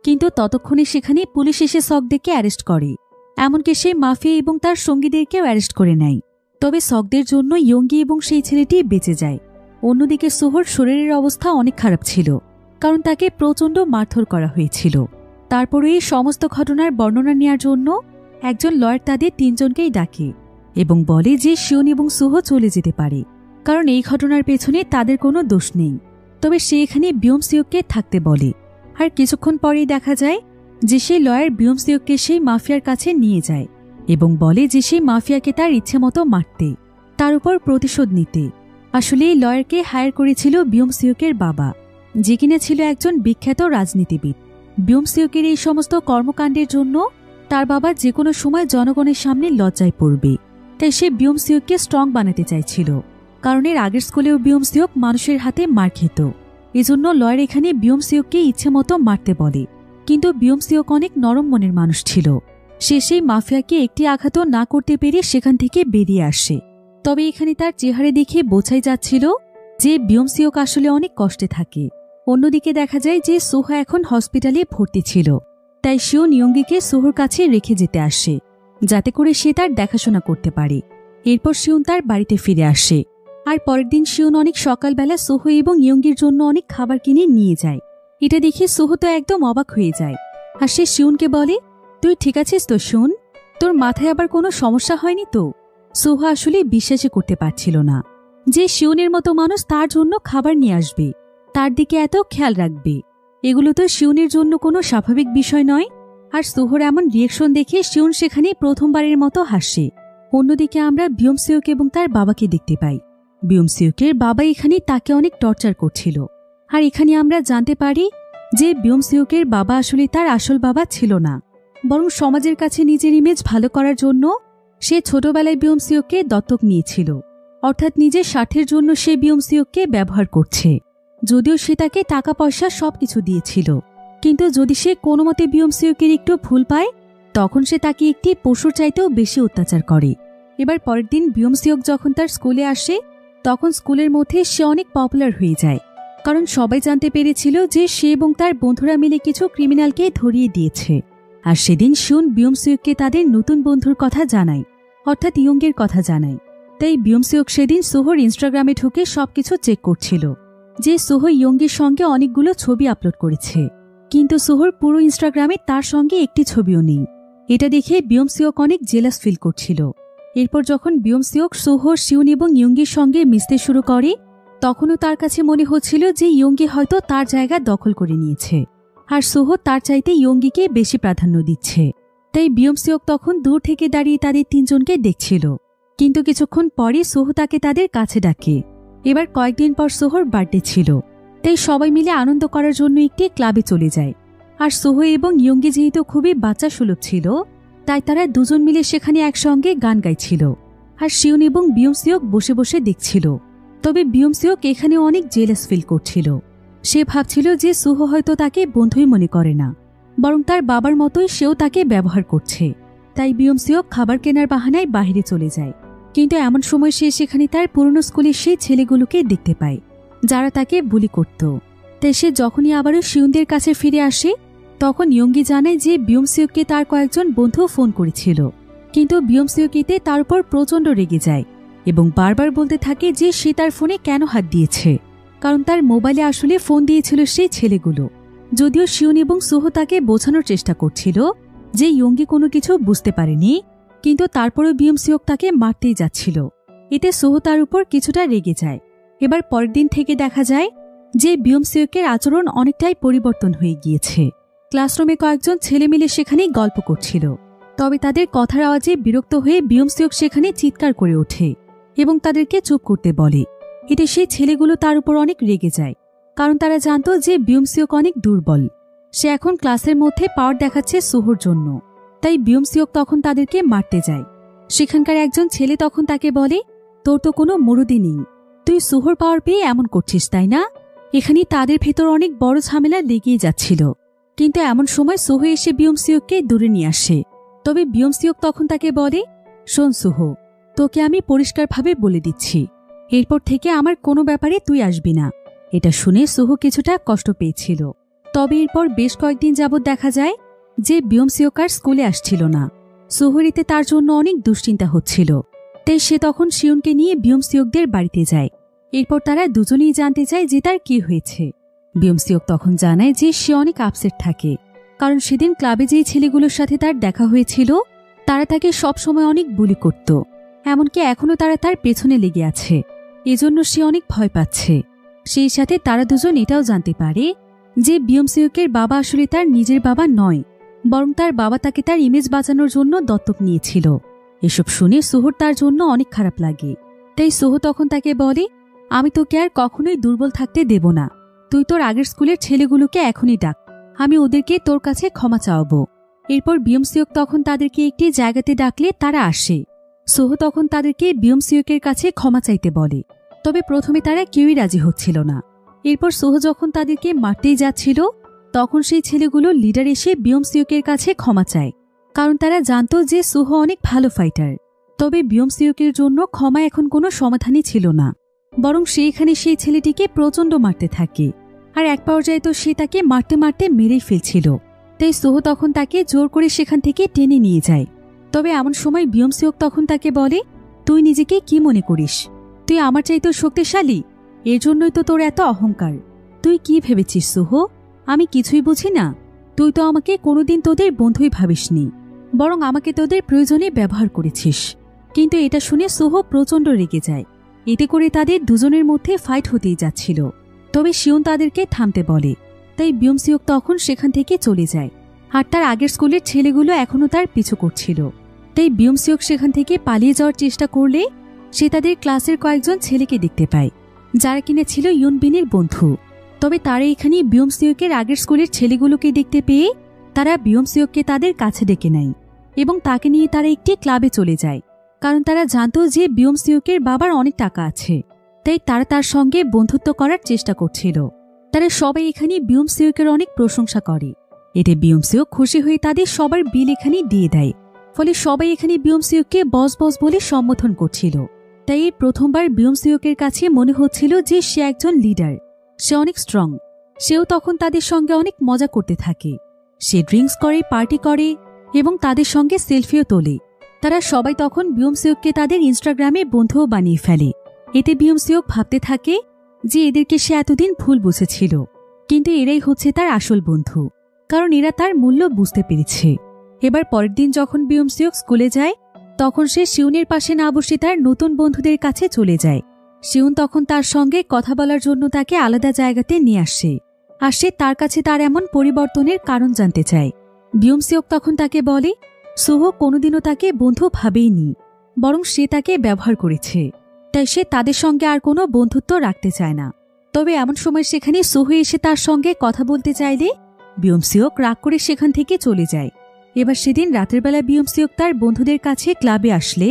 কিন্তু ততক্ষণে সেখানে পুলিশ এসে সকদেরকে অ্যারেস্ট করে, এমনকি সে মাফিয়া এবং তার সঙ্গীদেরকেও অ্যারেস্ট করে নেয়। তবে সকদের জন্য ইয়ঙ্গি এবং সেই ছেলেটি বেঁচে যায়। অন্যদিকে সোহর শরীরের অবস্থা অনেক খারাপ ছিল, কারণ তাকে প্রচণ্ড মারধর করা হয়েছিল। তারপরে এই সমস্ত ঘটনার বর্ণনা নেওয়ার জন্য একজন লয়ার তাদের তিনজনকেই ডাকে এবং বলে যে শিওন এবং সুহ চলে যেতে পারে, কারণ এই ঘটনার পেছনে তাদের কোনো দোষ নেই। তবে সে এখানে বিয়মসিওককে থাকতে বলে। আর কিছুক্ষণ পরেই দেখা যায় যে সেই লয়ার বিয়মসিওককে সেই মাফিয়ার কাছে নিয়ে যায় এবং বলে যে সেই মাফিয়াকে তার ইচ্ছে মতো মারতে, তার উপর প্রতিশোধ নিতে। আসলে এই লয়ারকে হায়ার করেছিল বিয়মসিওকের বাবা, যে কিনা ছিল একজন বিখ্যাত রাজনীতিবিদ। বিয়মসিওকের এই সমস্ত কর্মকাণ্ডের জন্য তার বাবা যে কোনো সময় জনগণের সামনে লজ্জায় পড়বে, তাই সে বিয়মসিওককে স্ট্রং বানাতে চাইছিল, কারণ এর আগের স্কুলেও বিয়মসিওক মানুষের হাতে মার খেত। এজন্য লয়ার এখানে বিয়মসিওককে ইচ্ছে মতো মারতে বলে। কিন্তু বিয়মসিওক অনেক নরম মনের মানুষ ছিল, সে সেই মাফিয়াকে একটি আঘাতও না করতে পেরে সেখান থেকে বেরিয়ে আসে। তবে এখানে তার চেহারা দেখে বোঝাই যাচ্ছিল যে বিয়মসিওক আসলে অনেক কষ্টে থাকে। অন্যদিকে দেখা যায় যে সোহা এখন হসপিটালে ভর্তি ছিল, তাই শিওন ইয়ঙ্গিকে সোহর কাছে রেখে যেতে আসে, যাতে করে সে তার দেখাশোনা করতে পারে। এরপর শিওন তার বাড়িতে ফিরে আসে, আর পরের দিন শিওন অনেক সকালবেলা সোহ এবং ইয়ঙ্গির জন্য অনেক খাবার কিনে নিয়ে যায়। এটা দেখে সোহ তো একদম অবাক হয়ে যায়, আর সে শিওনকে বলে, তুই ঠিক আছিস তো শিওন? তোর মাথায় আবার কোনো সমস্যা হয়নি তো? সোহা আসলে বিশ্বাসই করতে পারছিল না যে শিওনের মতো মানুষ তার জন্য খাবার নিয়ে আসবে, তার দিকে এত খেয়াল রাখবে। এগুলো তো শিওনের জন্য কোনো স্বাভাবিক বিষয় নয়। আর সোহর এমন রিয়েকশন দেখে শিওন সেখানে প্রথমবারের মতো হাসে। অন্যদিকে আমরা বিয়মসিওক এবং তার বাবাকে দেখতে পাই। বিয়মসিউকের বাবা এখানে তাকে অনেক টর্চার করছিল, আর এখানে আমরা জানতে পারি যে বিয়মসিউকের বাবা আসলে তার আসল বাবা ছিল না, বরং সমাজের কাছে নিজের ইমেজ ভালো করার জন্য সে ছোটবেলায় বিয়মসিউককে দত্তক নিয়েছিল। অর্থাৎ নিজের স্বার্থের জন্য সে বিয়মসিউককে ব্যবহার করছে। যদিও সে তাকে টাকা পয়সা সবকিছু দিয়েছিল, কিন্তু যদি সে কোনো মতে বিয়মসিউকের একটু ভুল পায়, তখন সে তাকে একটি পশুর চাইতেও বেশি অত্যাচার করে। এবার পরের দিন বিয়মসিওক যখন তার স্কুলে আসে, তখন স্কুলের মধ্যে সে অনেক পপুলার হয়ে যায়, কারণ সবাই জানতে পেরেছিল যে সে এবং তার বন্ধুরা মিলে কিছু ক্রিমিনালকে ধরিয়ে দিয়েছে। আর সেদিন শিওন বিয়মসিউককে তাদের নতুন বন্ধুর কথা জানায়, অর্থাৎ ইয়ঙ্গের কথা জানায়। তাই বিয়মসিওক সেদিন সোহর ইনস্টাগ্রামে ঢুকে সবকিছু চেক করছিল যে সোহ ইয়ঙ্গের সঙ্গে অনেকগুলো ছবি আপলোড করেছে, কিন্তু সোহর পুরো ইনস্টাগ্রামে তার সঙ্গে একটি ছবিও নেই। এটা দেখে বিয়মসিওক অনেক জেলাস ফিল করছিল। এরপর যখন বিয়মসিওক সোহ, শিওন এবং ইয়ঙ্গির সঙ্গে মিশতে শুরু করে, তখনও তার কাছে মনে হচ্ছিল যে ইয়ঙ্গি হয়তো তার জায়গা দখল করে নিয়েছে, আর সোহ তার চাইতে ইয়ঙ্গিকে বেশি প্রাধান্য দিচ্ছে। তাই বিয়মসিওক তখন দূর থেকে দাঁড়িয়ে তাদের তিনজনকে দেখছিল। কিন্তু কিছুক্ষণ পরে সোহ তাকে তাদের কাছে ডাকে। এবার কয়েকদিন পর সোহর বার্থডে ছিল, তাই সবাই মিলে আনন্দ করার জন্য একটি ক্লাবে চলে যায়। আর সোহ এবং ইয়ঙ্গি যেহেতু খুবই বাচ্চা সুলভ ছিল, তাই তারা দুজন মিলে সেখানে একসঙ্গে গান গাইছিল। আর শিওন এবং বিয়মসিওক বসে বসে দেখছিল। তবে বিয়মসিওক এখানে অনেক জেলাস ফিল করছিল। সে ভাবছিল যে সোহ হয়তো তাকে বন্ধুই মনে করে না, বরং তার বাবার মতোই সেও তাকে ব্যবহার করছে। তাই বিয়মসিওক খাবার কেনার বাহানায় বাইরে চলে যায়। কিন্তু এমন সময় সে সেখানে তার পুরনো স্কুলের সেই ছেলেগুলোকে দেখতে পায়, যারা তাকে বুলি করত। তাই সে যখনই আবারও শিওনদের কাছে ফিরে আসে, তখন ইয়ঙ্গি জানায় যে বিয়মসিউককে তার কয়েকজন বন্ধু ফোন করেছিল। কিন্তু বিয়মসিওক এতে তার উপর প্রচণ্ড রেগে যায় এবং বারবার বলতে থাকে যে সে তার ফোনে কেন হাত দিয়েছে, কারণ তার মোবাইলে আসলে ফোন দিয়েছিল সেই ছেলেগুলো। যদিও শিওন এবং সোহ তাকে বোঝানোর চেষ্টা করছিল যে ইয়ঙ্গি কোনো কিছু বুঝতে পারেনি, কিন্তু তারপরও বিয়মসিওক তাকে মারতেই যাচ্ছিল। এতে সোহ তার উপর কিছুটা রেগে যায়। এবার পরের দিন থেকে দেখা যায় যে বিয়মসিউকের আচরণ অনেকটাই পরিবর্তন হয়ে গিয়েছে। ক্লাসরুমে কয়েকজন ছেলে মিলে সেখানে গল্প করছিল, তবে তাদের কথার আওয়াজে বিরক্ত হয়ে বিয়মসিওক সেখানে চিৎকার করে ওঠে এবং তাদেরকে চুপ করতে বলে। এতে সেই ছেলেগুলো তার উপর অনেক রেগে যায়, কারণ তারা জানত যে বিয়মসিওক অনেক দুর্বল। সে এখন ক্লাসের মধ্যে পাওয়ার দেখাচ্ছে সোহর জন্য। তাই বিয়মসিওক তখন তাদেরকে মারতে যায়। সেখানকার একজন ছেলে তখন তাকে বলে, তোর তো কোনো মুরুদি নেই, তুই সোহর পাওয়ার পেয়ে এমন করছিস তাই না? এখানে তাদের ভেতর অনেক বড় ঝামেলা লেগেই যাচ্ছিল, কিন্তু এমন সময় সুহো এসে বিয়মসিওককে দূরে নিয়ে আসে। তবে বিয়মসিওক তখন তাকে বলে, শোন সুহো, তোকে আমি পরিষ্কারভাবে বলে দিচ্ছি, এরপর থেকে আমার কোনো ব্যাপারে তুই আসবি না। এটা শুনে সুহো কিছুটা কষ্ট পেয়েছিল। তবে এরপর বেশ কয়েকদিন যাবৎ দেখা যায় যে বিয়মসিওক আর স্কুলে আসছিল না। সুহোরিতে তার জন্য অনেক দুশ্চিন্তা হচ্ছিল। তাই সে তখন শিউনকে নিয়ে বিয়মসিওকদের বাড়িতে যায়। এরপর তারা দুজনেই জানতে চায় যে তার কি হয়েছে। বিয়মসিওক তখন জানায় যে সে অনেক আপসেট থাকে, কারণ সেদিন ক্লাবে যেই ছেলেগুলোর সাথে তার দেখা হয়েছিল তারা তাকে সবসময় অনেক বুলি করত, এমনকি এখনও তারা তার পেছনে লেগে আছে। এজন্য সে অনেক ভয় পাচ্ছে। সেই সাথে তারা দুজন এটাও জানতে পারে যে বিয়মসিওকের বাবা আসলে তার নিজের বাবা নয়, বরং তার বাবা তাকে তার ইমেজ বাঁচানোর জন্য দত্তক নিয়েছিল। এসব শুনে সুহোর তার জন্য অনেক খারাপ লাগে। তাই সুহো তখন তাকে বলে, আমি তোকে আর কখনোই দুর্বল থাকতে দেব না। তুই তোর আগের স্কুলের ছেলেগুলোকে এখনই ডাক, আমি ওদেরকে তোর কাছে ক্ষমা চাওয়াবো। এরপর বিয়মসিওক তখন তাদেরকে একটি জায়গাতে ডাকলে তারা আসে। সুহো তখন তাদেরকে বিয়মসিওকের কাছে ক্ষমা চাইতে বলে। তবে প্রথমে তারা কেউই রাজি হচ্ছিল না। এরপর সুহো যখন তাদেরকে মারতেই যাচ্ছিল তখন সেই ছেলেগুলো লিডার এসে বিয়মসিওকের কাছে ক্ষমা চায়, কারণ তারা জানত যে সুহো অনেক ভালো ফাইটার। তবে বিয়মসিওকের জন্য ক্ষমা এখন কোনো সমাধানই ছিল না, বরং সেইখানে সেই ছেলেটিকে প্রচণ্ড মারতে থাকে। আর এক পর্যায়ে তো সে তাকে মারতে মারতে মেরেই ফেলছিল। তাই সুহো তখন তাকে জোর করে সেখান থেকে টেনে নিয়ে যায়। তবে এমন সময় বিয়মসিওক তখন তাকে বলে, তুই নিজেকে কি মনে করিস? তুই আমার চাইতেও শক্তিশালী, এর জন্যই তো তোর এত অহংকার। তুই কি ভেবেছিস সুহো, আমি কিছুই বুঝি না? তুই তো আমাকে কোনোদিন তোদের বন্ধুই ভাবিসনি, বরং আমাকে তোদের প্রয়োজনে ব্যবহার করেছিস। কিন্তু এটা শুনে সুহো প্রচণ্ড রেগে যায়। এতে করে তাদের দুজনের মধ্যে ফাইট হতেই যাচ্ছিল। তবে শিউন তাদেরকে থামতে বলে। তাই বিয়মসিওক তখন সেখান থেকে চলে যায়। আর তার আগের স্কুলের ছেলেগুলো এখনও তার পিছু করছিল। তাই বিয়মসিওক সেখান থেকে পালিয়ে যাওয়ার চেষ্টা করলে সে তাদের ক্লাসের কয়েকজন ছেলেকে দেখতে পায়, যারা কিনা ছিল ইউনবিনের বন্ধু। তবে তারা এখানে বিয়মসিওকের আগের স্কুলের ছেলেগুলোকে দেখতে পেয়ে তারা বিয়মসিওককে তাদের কাছে ডেকে নেয় এবং তাকে নিয়ে তারা একটি ক্লাবে চলে যায়, কারণ তারা জানত যে বিয়মসিওকের বাবার অনেক টাকা আছে। তাই তারা তার সঙ্গে বন্ধুত্ব করার চেষ্টা করছিল। তারা সবাই এখানে বিয়মসিওকের অনেক প্রশংসা করে। এতে বিয়মসিওক খুশি হয়ে তাদের সবার বিল এখানে দিয়ে দেয়। ফলে সবাই এখানে বিয়মসিওককে বস বস বলে সম্বোধন করছিল। তাই এই প্রথমবার বিয়মসিওকের কাছে মনে হচ্ছিল যে সে একজন লিডার, সে অনেক স্ট্রং। সেও তখন তাদের সঙ্গে অনেক মজা করতে থাকে। সে ড্রিঙ্কস করে, পার্টি করে এবং তাদের সঙ্গে সেলফিও তোলে। তারা সবাই তখন বিয়মসিওককে তাদের ইনস্টাগ্রামে বন্ধুও বানিয়ে ফেলে। এতে বিয়মসিওক ভাবতে থাকে যে এদেরকে সে এতদিন ভুল বুঝেছিল, কিন্তু এরাই হচ্ছে তার আসল বন্ধু, কারণ এরা তার মূল্য বুঝতে পেরেছে। এবার পরের দিন যখন বিয়মসিওক স্কুলে যায় তখন সে শিউনের পাশে না বসে তার নতুন বন্ধুদের কাছে চলে যায়। শিউন তখন তার সঙ্গে কথা বলার জন্য তাকে আলাদা জায়গাতে নিয়ে আসে। আর সে তার কাছে তার এমন পরিবর্তনের কারণ জানতে চায়। বিয়মসিওক তখন তাকে বলে, সুহো কোনোদিনও তাকে বন্ধু ভাবেইনি, বরং সে তাকে ব্যবহার করেছে। তাই সে তাদের সঙ্গে আর কোনো বন্ধুত্ব রাখতে চায় না। তবে এমন সময় সেখানে সুহো এসে তার সঙ্গে কথা বলতে চাইলে বিয়মসিওক রাগ করে সেখান থেকে চলে যায়। এবার সেদিন রাতের বেলা বিয়মসিওক তার বন্ধুদের কাছে ক্লাবে আসলে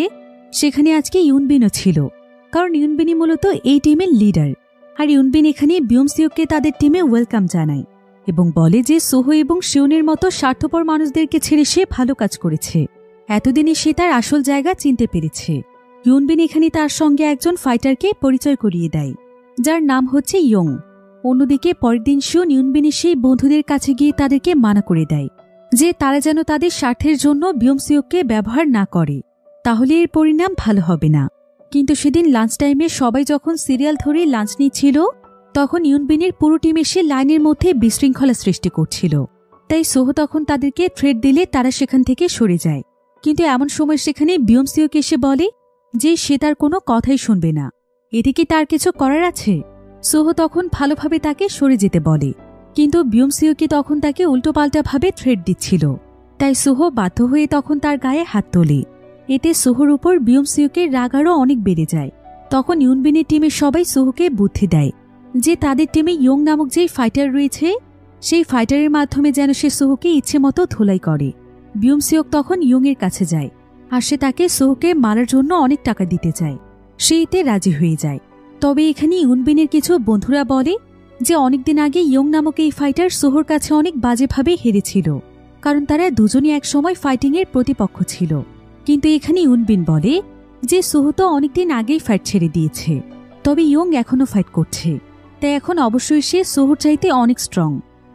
সেখানে আজকে ইউনবিনও ছিল, কারণ ইউনবিনই মূলত এই টিমের লিডার। আর ইউনবিন এখানে বিয়মসিওককে তাদের টিমে ওয়েলকাম জানায় এবং বলে যে সুহো এবং শিউনের মতো স্বার্থপর মানুষদেরকে ছেড়ে সে ভালো কাজ করেছে। এতদিনে সে তার আসল জায়গা চিনতে পেরেছে। ইউনবিন এখানে তার সঙ্গে একজন ফাইটারকে পরিচয় করিয়ে দেয়, যার নাম হচ্ছে ইয়ং। অন্যদিকে পরের দিন শিউন ইউনবিনের সেই বন্ধুদের কাছে গিয়ে তাদেরকে মানা করে দেয় যে তারা যেন তাদের স্বার্থের জন্য বিয়মসিওককে ব্যবহার না করে, তাহলে এর পরিণাম ভালো হবে না। কিন্তু সেদিন লাঞ্চ টাইমে সবাই যখন সিরিয়াল ধরে লাঞ্চ নিচ্ছিল তখন ইউনবিনের পুরো টিম এসে লাইনের মধ্যে বিশৃঙ্খলা সৃষ্টি করছিল। তাই সোহো তখন তাদেরকে থ্রেট দিলে তারা সেখান থেকে সরে যায়। কিন্তু এমন সময় সেখানে বিয়মসিওক এসে বলে যে সে তার কোনো কথাই শুনবে না। এতে কি তার কিছু করার আছে? সোহো তখন ভালোভাবে তাকে সরে যেতে বলে, কিন্তু বিয়মসিওকি তখন তাকে উল্টোপাল্টাভাবে থ্রেট দিচ্ছিল। তাই সোহো বাধ্য হয়ে তখন তার গায়ে হাত তোলে। এতে সোহোর উপর বিয়মসিওকের রাগ আরও অনেক বেড়ে যায়। তখন ইউনবিনের টিমের সবাই সোহোকে বুদ্ধি দেয় যে তাদের টিমে ইয়ং নামক যেই ফাইটার রয়েছে সেই ফাইটারের মাধ্যমে যেন সে সোহোকে ইচ্ছে মতো ধোলাই করে। বিয়মসিওক তখন ইয়ংয়ের কাছে যায় আর সে তাকে সোহোকে মারার জন্য অনেক টাকা দিতে চায়। সে এতে রাজি হয়ে যায়। তবে এখানে ইউনবিনের কিছু বন্ধুরা বলে যে অনেকদিন আগে ইয়ং নামক এই ফাইটার সোহর কাছে অনেক বাজেভাবে হেরেছিল, কারণ তারা দুজনই একসময় ফাইটিংয়ের প্রতিপক্ষ ছিল। কিন্তু এখানে ইউনবিন বলে যে সোহ তো অনেকদিন আগেই ফাইট ছেড়ে দিয়েছে, তবে ইয়ং এখনও ফাইট করছে, তাই এখন অবশ্যই সে সোহর চাইতে অনেক স্ট্রং।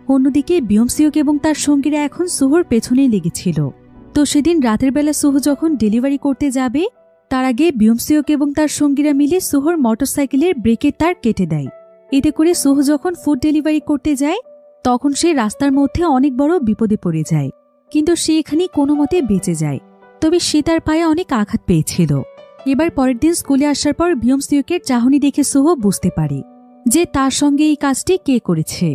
অন্যদিকে বিয়মসিওক এবং তার সঙ্গীরা এখন সোহর পেছনেই লেগেছিল। তো সেদিন রাতের বেলা সোহ যখন ডেলিভারি করতে যাবে, তার আগে বিয়মসিওক এবং তার সঙ্গীরা মিলে সোহর মোটরসাইকেলের ব্রেকের তার কেটে দেয়। এতে করে সোহ যখন ফুড ডেলিভারি করতে যায়, তখন সে রাস্তার মধ্যে অনেক বড় বিপদে পড়ে যায়। কিন্তু সে এখানে কোনো মতে বেঁচে যায়, তবে সে তার পায়ে অনেক আঘাত পেয়েছিল। এবার পরের দিন স্কুলে আসার পর বিয়মসিওকের চাহনি দেখে সোহ বুঝতে পারে যে তার সঙ্গে এই কাজটি কে করেছে।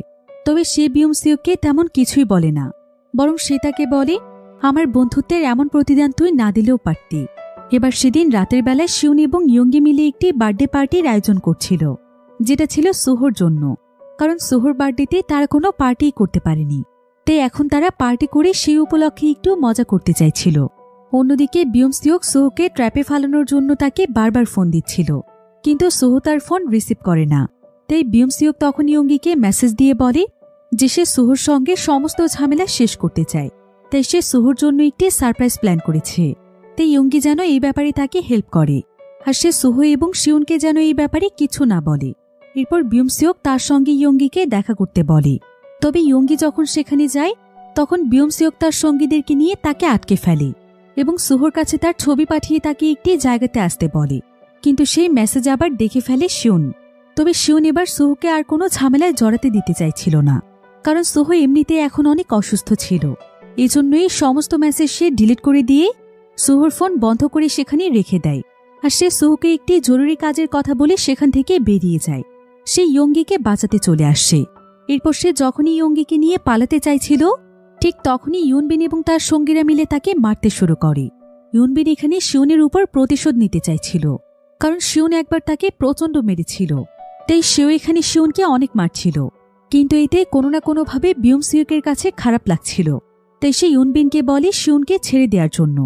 তবে সে বিয়মসিওকে তেমন কিছুই বলে না, বরং সে তাকে বলে, আমার বন্ধুত্বের এমন প্রতিদান তুই না দিলেও পারতি। এবার সেদিন রাতের বেলায় শিউন এবং ইয়ঙ্গি মিলে একটি বার্থডে পার্টির আয়োজন করছিল, যেটা ছিল সোহর জন্য, কারণ সোহর বার্থডেতে তারা কোনো পার্টি করতে পারেনি। তাই এখন তারা পার্টি করে সেই উপলক্ষে একটু মজা করতে চাইছিল। অন্যদিকে বিয়মসিওক সোহকে ট্র্যাপে ফালানোর জন্য তাকে বারবার ফোন দিচ্ছিল, কিন্তু সোহ তার ফোন রিসিভ করে না। তাই বিয়মসিওক তখন ইয়ঙ্গিকে মেসেজ দিয়ে বলে যে সে সোহর সঙ্গে সমস্ত ঝামেলা শেষ করতে চায়, তাই সে সোহর জন্য একটি সারপ্রাইজ প্ল্যান করেছে। তাই ইয়ঙ্গি যেন এই ব্যাপারে তাকে হেল্প করে, আর সে সোহ এবং শিউনকে যেন এই ব্যাপারে কিছু না বলে। এরপর বিয়মসিওক তার সঙ্গে ইয়ঙ্গিকে দেখা করতে বলে। তবে ইয়ঙ্গি যখন সেখানে যায়, তখন বিয়মসিওক তার সঙ্গীদেরকে নিয়ে তাকে আটকে ফেলে এবং সোহর কাছে তার ছবি পাঠিয়ে তাকে একটি জায়গাতে আসতে বলে। কিন্তু সেই মেসেজ আবার দেখে ফেলে শিউন। তবে শিউন এবার সোহকে আর কোনো ঝামেলায় জড়াতে দিতে চাইছিল না, কারণ সোহ এমনিতে এখন অনেক অসুস্থ ছিল। এজন্যই সমস্ত মেসেজ সে ডিলিট করে দিয়ে সোহর ফোন বন্ধ করে সেখানে রেখে দেয়। আর সে সোহকে একটি জরুরি কাজের কথা বলে সেখান থেকে বেরিয়ে যায়। সে ইয়ঙ্গিকে বাঁচাতে চলে আসে। এরপর সে যখনই ইয়ঙ্গিকে নিয়ে পালাতে চাইছিল, ঠিক তখনই ইউনবিন এবং তার সঙ্গীরা মিলে তাকে মারতে শুরু করে। ইউনবিন এখানে শিউনের উপর প্রতিশোধ নিতে চাইছিল, কারণ শিউন একবার তাকে প্রচণ্ড মেরেছিল। তাই সেও এখানে শিউনকে অনেক মারছিল, কিন্তু এতে কোনো না কোনোভাবে বিয়মসিওকের কাছে খারাপ লাগছিল। তাই সে ইউনবিনকে বলে শিউনকে ছেড়ে দেওয়ার জন্য,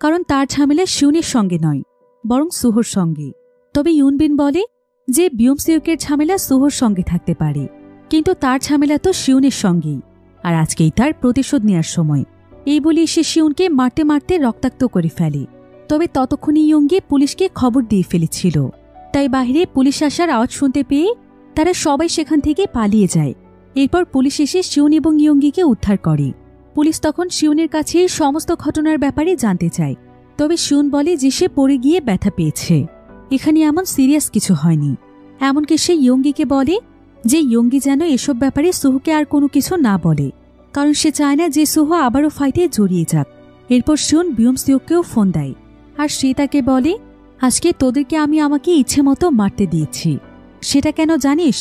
কারণ তার ঝামেলা শিউনের সঙ্গে নয়, বরং সোহর সঙ্গে। তবে ইউনবিন বলে যে বিয়মসিওকের ঝামেলা সোহর সঙ্গে থাকতে পারে, কিন্তু তার ঝামেলা তো শিউনের সঙ্গেই, আর আজকেই তার প্রতিশোধ নেওয়ার সময়। এই বলে সে শিউনকে মারতে মারতে রক্তাক্ত করে ফেলে। তবে ততক্ষণে ইয়ঙ্গি পুলিশকে খবর দিয়ে ফেলেছিল। তাই বাহিরে পুলিশ আসার আওয়াজ শুনতে পেয়ে তারা সবাই সেখান থেকে পালিয়ে যায়। এরপর পুলিশ এসে শিউন এবং ইয়ঙ্গিকে উদ্ধার করে। পুলিশ তখন শিউনের কাছে সমস্ত ঘটনার ব্যাপারে জানতে চায়। তবে শিউন বলে যে সে পড়ে গিয়ে ব্যথা পেয়েছে, এখানে এমন সিরিয়াস কিছু হয়নি। এমনকি সে ইয়ঙ্গিকে বলে যে ইয়ঙ্গি যেন এসব ব্যাপারে সোহকে আর কোনো কিছু না বলে, কারণ সে চায় না যে সোহ আবারও ফাইটে জড়িয়ে যাক। এরপর শিউন বিয়মসিওককেও ফোন দেয়, আর সে তাকে বলে, আজকে তোদেরকে আমি আমাকে ইচ্ছে মতো মারতে দিয়েছি। সেটা কেন জানিস?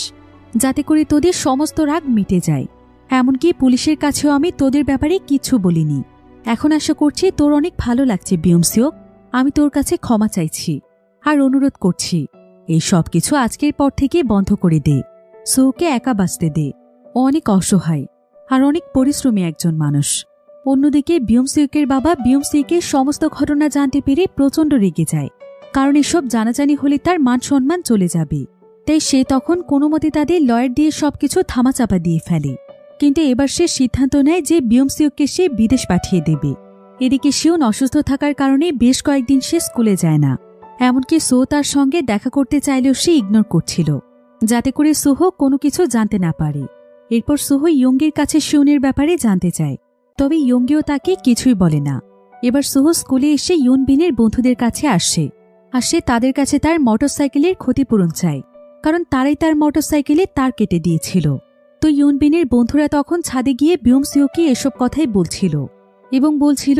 যাতে করে তোদের সমস্ত রাগ মিটে যায়। এমনকি পুলিশের কাছেও আমি তোদের ব্যাপারে কিছু বলিনি। এখন আশা করছি তোর অনেক ভালো লাগছে বিয়মসিওক। আমি তোর কাছে ক্ষমা চাইছি আর অনুরোধ করছি, এই সব কিছু আজকের পর থেকে বন্ধ করে দে। সোহকে একা বাঁচতে দে। ও অনেক অসহায় আর অনেক পরিশ্রমী একজন মানুষ। অন্যদিকে বিয়মসিওকের বাবা বিয়মসিওকের সমস্ত ঘটনা জানতে পেরে প্রচণ্ড রেগে যায়, কারণ এসব জানাজানি হলে তার মান সম্মান চলে যাবে। তাই সে তখন কোনো মতে তাদের লয়ার দিয়ে সবকিছু থামাচাপা দিয়ে ফেলে। কিন্তু এবার সে সিদ্ধান্ত নেয় যে বিয়মসিওককে সে বিদেশ পাঠিয়ে দেবে। এদিকে শিউন অসুস্থ থাকার কারণে বেশ কয়েকদিন সে স্কুলে যায় না। এমনকি সোহ তার সঙ্গে দেখা করতে চাইলেও সে ইগনোর করছিল, যাতে করে সোহ কোনো কিছু জানতে না পারে। এরপর সোহ ইয়ঙ্গির কাছে শিউনের ব্যাপারে জানতে চায়, তবে ইয়ঙ্গিও তাকে কিছুই বলে না। এবার সোহ স্কুলে এসে ইউনবিনের বন্ধুদের কাছে আসে, আর সে তাদের কাছে তার মোটরসাইকেলের ক্ষতিপূরণ চায়, কারণ তারাই তার মোটরসাইকেলে তার কেটে দিয়েছিল। তো ইউনবিনের বন্ধুরা তখন ছাদে গিয়ে বিয়মসিওকে এসব কথাই বলছিল এবং বলছিল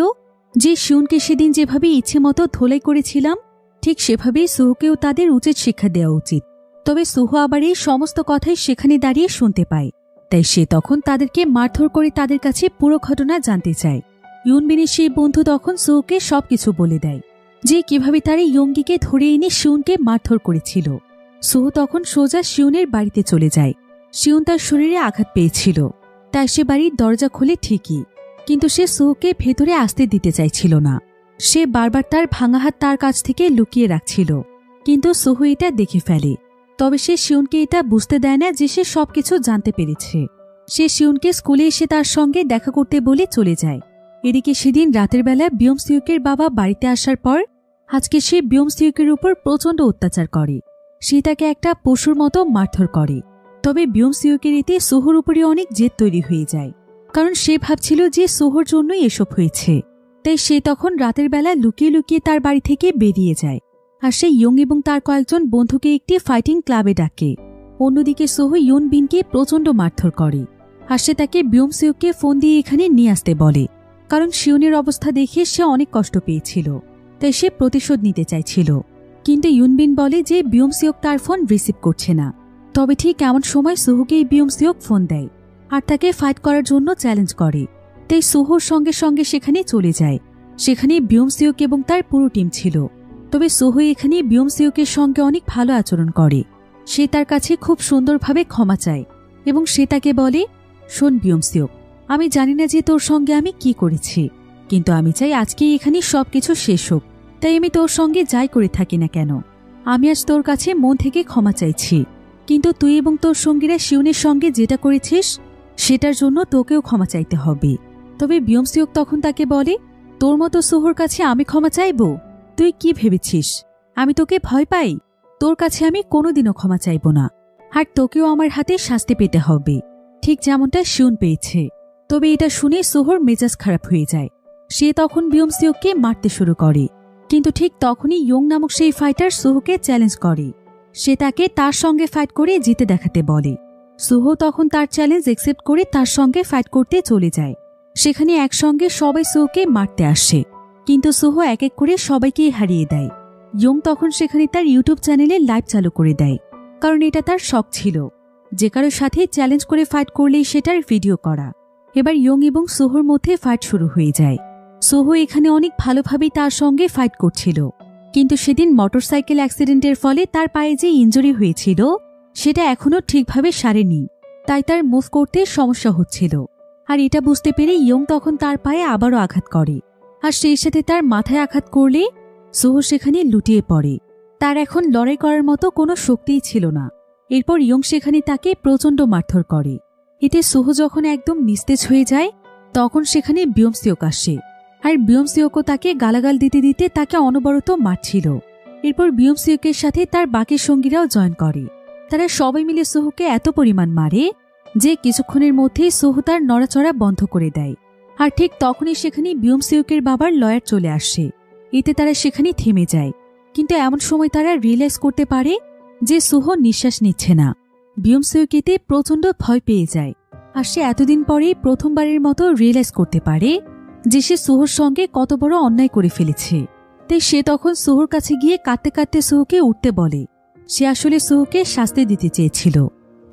যে শিউনকে সেদিন যেভাবে ইচ্ছে মতো ধোলাই করেছিলাম, ঠিক সেভাবেই সোহকেও তাদের উচিত শিক্ষা দেওয়া উচিত। তবে সোহ আবার এই সমস্ত কথাই সেখানে দাঁড়িয়ে শুনতে পায়। তাই সে তখন তাদেরকে মারধর করে তাদের কাছে পুরো ঘটনা জানতে চায়। ইউনবিনের সেই বন্ধু তখন সোহকে সবকিছু বলে দেয় যে কিভাবে তারা ইয়ঙ্গিকে ধরে এনে শিউনকে মারধর করেছিল। সোহ তখন সোজা শিউনের বাড়িতে চলে যায়। শিউন তার শরীরে আঘাত পেয়েছিল, তাই সে বাড়ির দরজা খোলে ঠিকই, কিন্তু সে সোহকে ভেতরে আসতে দিতে চাইছিল না। সে বারবার তার ভাঙা হাত তার কাছ থেকে লুকিয়ে রাখছিল, কিন্তু সোহ এটা দেখে ফেলে। তবে সে শিউনকে এটা বুঝতে দেয় না যে সে সবকিছু জানতে পেরেছে। সে শিউনকে স্কুলে এসে তার সঙ্গে দেখা করতে বলে চলে যায়। এদিকে সেদিন রাতের বেলা বিয়মসিউকের বাবা বাড়িতে আসার পর আজকে সে বিয়মসিউকের উপর প্রচণ্ড অত্যাচার করে। সে তাকে একটা পশুর মতো মারধর করে। তবে বিয়মসিউকের এতে সোহর উপরে অনেক জেদ তৈরি হয়ে যায়, কারণ সে ভাবছিল যে সোহর জন্যই এসব হয়েছে। তাই সে তখন রাতের বেলা লুকিয়ে লুকিয়ে তার বাড়ি থেকে বেরিয়ে যায়। আর সে ইয়ং এবং তার কয়েকজন বন্ধুকে একটি ফাইটিং ক্লাবে ডাকে। অন্যদিকে সোহ ইউন বিনকে প্রচণ্ড মারধর করে। আর সে তাকে বিয়মসিউককে ফোন দিয়ে এখানে নিয়ে আসতে বলে, কারণ শিউনের অবস্থা দেখে সে অনেক কষ্ট পেয়েছিল। তাই সে প্রতিশোধ নিতে চাইছিল। কিন্তু ইউনবিন বলে যে বিয়মসিউক তার ফোন রিসিভ করছে না। তবে ঠিক এমন সময় সোহকে বিয়মসিউক ফোন দেয় আর তাকে ফাইট করার জন্য চ্যালেঞ্জ করে। তাই সোহর সঙ্গে সঙ্গে সেখানে চলে যায়। সেখানে বিয়মসিউক এবং তার পুরো টিম ছিল। তবে সোহ এখানে বিয়মসিউকের সঙ্গে অনেক ভালো আচরণ করে। সে তার কাছে খুব সুন্দরভাবে ক্ষমা চায় এবং সে তাকে বলে, শোন বিয়মসিউক, আমি জানি না যে তোর সঙ্গে আমি কি করেছি, কিন্তু আমি চাই আজকেই এখানে সবকিছু শেষ হোক। তাই আমি তোর সঙ্গে যাই করে থাকি না কেন, আমি আজ তোর কাছে মন থেকে ক্ষমা চাইছি। কিন্তু তুই এবং তোর সঙ্গীরা শিউনের সঙ্গে যেটা করেছিস সেটার জন্য তোকেও ক্ষমা চাইতে হবে। তবে বিয়মসিউক তখন তাকে বলে, তোর মতো সোহর কাছে আমি ক্ষমা চাইব? তুই কি ভেবেছিস আমি তোকে ভয় পাই? তোর কাছে আমি কোনোদিনও ক্ষমা চাইব না, আর তোকেও আমার হাতে শাস্তি পেতে হবে, ঠিক যেমনটা শিউন পেয়েছে। তবে এটা শুনে সোহর মেজাজ খারাপ হয়ে যায়। সে তখন বিয়মসিউককে মারতে শুরু করে। কিন্তু ঠিক তখনই ইয়ং নামক সেই ফাইটার সোহকে চ্যালেঞ্জ করে। সে তাকে তার সঙ্গে ফাইট করে জিতে দেখাতে বলে। সোহ তখন তার চ্যালেঞ্জ একসেপ্ট করে তার সঙ্গে ফাইট করতে চলে যায়। সেখানে একসঙ্গে সবাই সোহকে মারতে আসে, কিন্তু সোহ এক এক করে সবাইকেই হারিয়ে দেয়। ইয়ং তখন সেখানে তার ইউটিউব চ্যানেলে লাইভ চালু করে দেয়, কারণ এটা তার শখ ছিল যে কারোর সাথে চ্যালেঞ্জ করে ফাইট করলেই সেটার ভিডিও করা। এবার ইয়ং এবং সোহর মধ্যে ফাইট শুরু হয়ে যায়। সোহ এখানে অনেক ভালোভাবেই তার সঙ্গে ফাইট করছিল, কিন্তু সেদিন মোটরসাইকেল অ্যাক্সিডেন্টের ফলে তার পায়ে যে ইনজুরি হয়েছিল সেটা এখনও ঠিকভাবে সারেনি। তাই তার মুভ করতে সমস্যা হচ্ছিল। আর এটা বুঝতে পেরে ইয়ং তখন তার পায়ে আবারও আঘাত করে, আর সেই সাথে তার মাথায় আঘাত করলে সোহ সেখানে লুটিয়ে পড়ে। তার এখন লড়াই করার মতো কোনো শক্তিই ছিল না। এরপর ইয়ং সেখানে তাকে প্রচণ্ড মারধর করে। এতে সোহ যখন একদম নিস্তেজ হয়ে যায় তখন সেখানে বিয়মসিউক আসে। আর বিয়মসিউকও তাকে গালাগাল দিতে দিতে তাকে অনবরত মারছিল। এরপর বিয়মসিউকের সাথে তার বাকি সঙ্গীরাও জয়েন করে। তারা সবাই মিলে সোহকে এত পরিমাণ মারে যে কিছুক্ষণের মধ্যেই সোহ তার নড়াচড়া বন্ধ করে দেয়। আর ঠিক তখনই সেখানে বিয়মসিউকের বাবার লয়ার চলে আসে। এতে তারা সেখানে থেমে যায়। কিন্তু এমন সময় তারা রিয়েলাইজ করতে পারে যে সোহ নিঃশ্বাস নিচ্ছে না। বিয়মসিউক এতে প্রচণ্ড ভয় পেয়ে যায়। আর সে এতদিন পরেই প্রথমবারের মতো রিয়েলাইজ করতে পারে যে সে সোহর সঙ্গে কত বড় অন্যায় করে ফেলেছে। তাই সে তখন সোহর কাছে গিয়ে কাঁদতে কাঁদতে সোহকে উঠতে বলে। সে আসলে সোহকে শাস্তি দিতে চেয়েছিল,